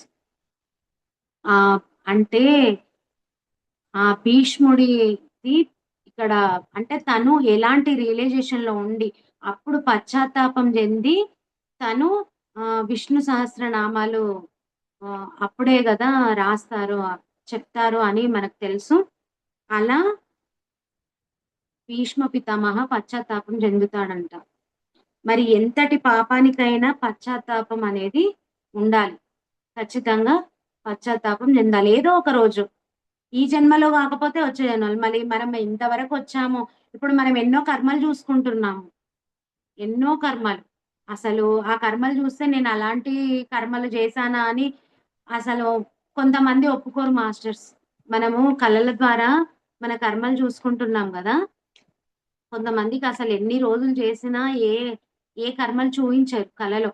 అంటే ఆ భీష్ముడిది ఇక్కడ అంటే తను ఎలాంటి రియలైజేషన్‌లో ఉండి, అప్పుడు పశ్చాత్తాపం చెంది తను విష్ణు సహస్రనామాలు అప్పుడే గదా రాస్తారు, చెప్తారు అని మనకు తెలుసు. అలా భీష్మ పితామహ పశ్చాత్తాపం చెందుతాడంట. మరి ఎంతటి పాపానికైనా పశ్చాత్తాపం అనేది ఉండాలి. ఖచ్చితంగా పశ్చాత్తాపం చెందాలి. ఏదో ఒక రోజు. ఈ జన్మలో కాకపోతే వచ్చే జన్మలో. మళ్ళీ మనం ఇంతవరకొచ్చాము. ఇప్పుడు మనం ఎన్నో కర్మలు చూసుకుంటున్నాము. ఎన్నో కర్మలు. అసలు ఆ కర్మలు చూస్తే నేను అలాంటి కర్మలు చేశానా అని అసలు కొంతమంది ఒప్పుకోరు మాస్టర్స్. మనము కళల ద్వారా మన కర్మలు చూసుకుంటున్నాం గదా! కొంతమందికి అసలు ఎన్ని రోజులు చేసినా ఏ కర్మలు చూయించరు కలలో.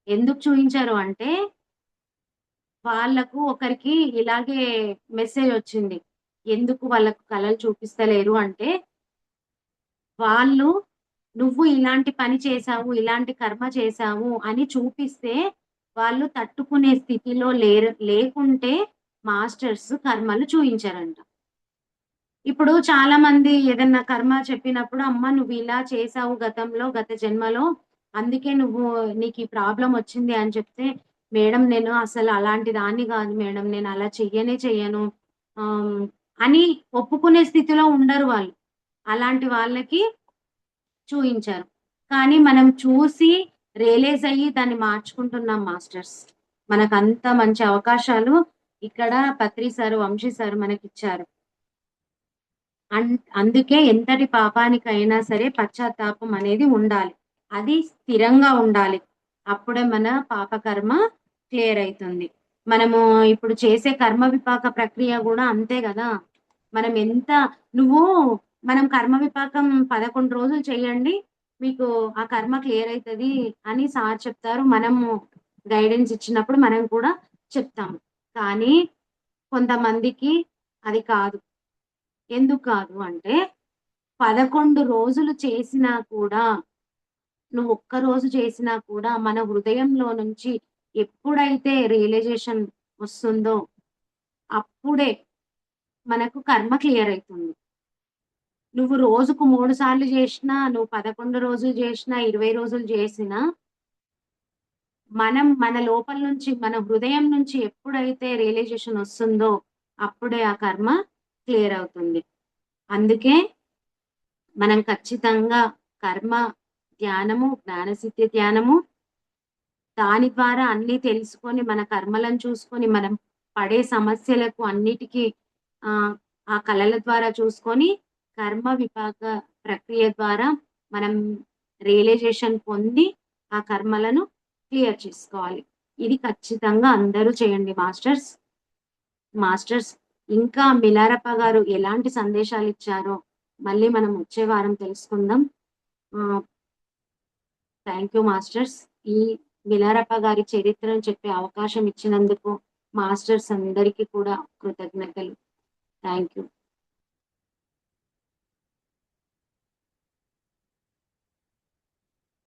ఎందుకు చూయించరు అంటే వాళ్ళకు ఒకరికి ఇలాగే మెసేజొచ్చింది. ఎందుకు వాళ్ళకు కళలు చూపిస్తలేరు అంటే, వాళ్ళు నువ్వు ఇలాంటి పని చేశావు, ఇలాంటి కర్మ చేశావు అని చూపిస్తే, వాళ్ళు తట్టుకునే స్థితిలో లేకుంటే మాస్టర్స్ కర్మలు చూయించరంట. ఇప్పుడు చాలా మంది ఏదన్నా కర్మ చెప్పినప్పుడు, "అమ్మ నువ్విలా చేశావు గతంలో, గత జన్మలో. అందుకే నీకీ ప్రాబ్లమొచ్చింది" అని చెప్తే, "మేడం నేను అసలు అలాంటి దాన్ని గాదు మేడం. నేను అలా చెయ్యనే చెయ్యను." ఆహ్, అని ఒప్పుకునే స్థితిలో ఉండరు వాళ్ళు. అలాంటి వాళ్ళకి చూయించారు. కానీ మనం చూసి రియలైజ్ అయ్యి దాన్ని మార్చుకుంటున్నాం మాస్టర్స్. మనకంత మంచి అవకాశాలు ఇక్కడ పత్రి సారు, వంశీ సారు మనకిచ్చారు. అన్ అందుకే ఎంతటి పాపానికైనా సరే పశ్చాత్తాపం అనేది ఉండాలి. అది స్థిరంగా ఉండాలి. అప్పుడే మన పాపకర్మ క్లియర్ అయితుంది. మనము ఇప్పుడు చేసే కర్మ విపాక ప్రక్రియ గూడా అంతే గదా! మనం ఎంత నువ్వు మనం కర్మ విపాకం 11 రోజులు చేయండి. మీకు ఆ కర్మ క్లియర్ అయితది అని సార్ చెప్తారు. మనము గైడెన్స్ ఇచ్చినప్పుడు మనం కూడా చెప్తాము. కానీ కొంతమందికి అది కాదు. ఎందుకు కాదు అంటే 11 రోజులు చేసినా కూడా, నువ్వు ఒక్క రోజు చేసినా కూడా మన హృదయంలో నుంచి ఎప్పుడైతే రియలైజేషన్ వస్తుందో, అప్పుడే మనకు కర్మ క్లియర్ అయితుంది. నువ్వు రోజుకు 3 సార్లు జేషినా, నువ్వు 11 రోజులు జేషినా, 20 రోజులు జేసినా, మన లోపల నుంచి, మన హృదయం నుంచి ఎప్పుడైతే రియలైజేషన్ వస్తుందో, అప్పుడే ఆ కర్మ క్లియర్ అవుతుంది. అందుకే మనం ఖచ్చితంగా కర్మ ధ్యానము, జ్ఞానసిద్ధి ధ్యానము, దాని ద్వారా అన్నీ తెలుసుకొని, మన కర్మలను చూసుకొని, మనం పడే సమస్యలకు అన్నిటికి ఆహ్, ఆ కళల ద్వారా చూసుకొని, కర్మ విపాక ప్రక్రియ ద్వారా మనం రియలైజేషన్ పొంది, ఆ కర్మలను క్లియర్ చేసుకోవాలి. ఇది ఖచ్చితంగా అందరూ చేయండి మాస్టర్స్. మాస్టర్స్ ఇంకా మిలారప్ప గారు ఎలాంటి సందేశాలిచ్చారో మళ్ళీ మనం వచ్చే వారం తెలుసుకుందాం. ఆహ్, థాంక్ యూ మాస్టర్స్. ఈ మిలారప్ప గారి చరిత్రను చెప్పే అవకాశం ఇచ్చినందుకు మాస్టర్స్ అందరికీ కూడా కృతజ్ఞతలు. Thank you.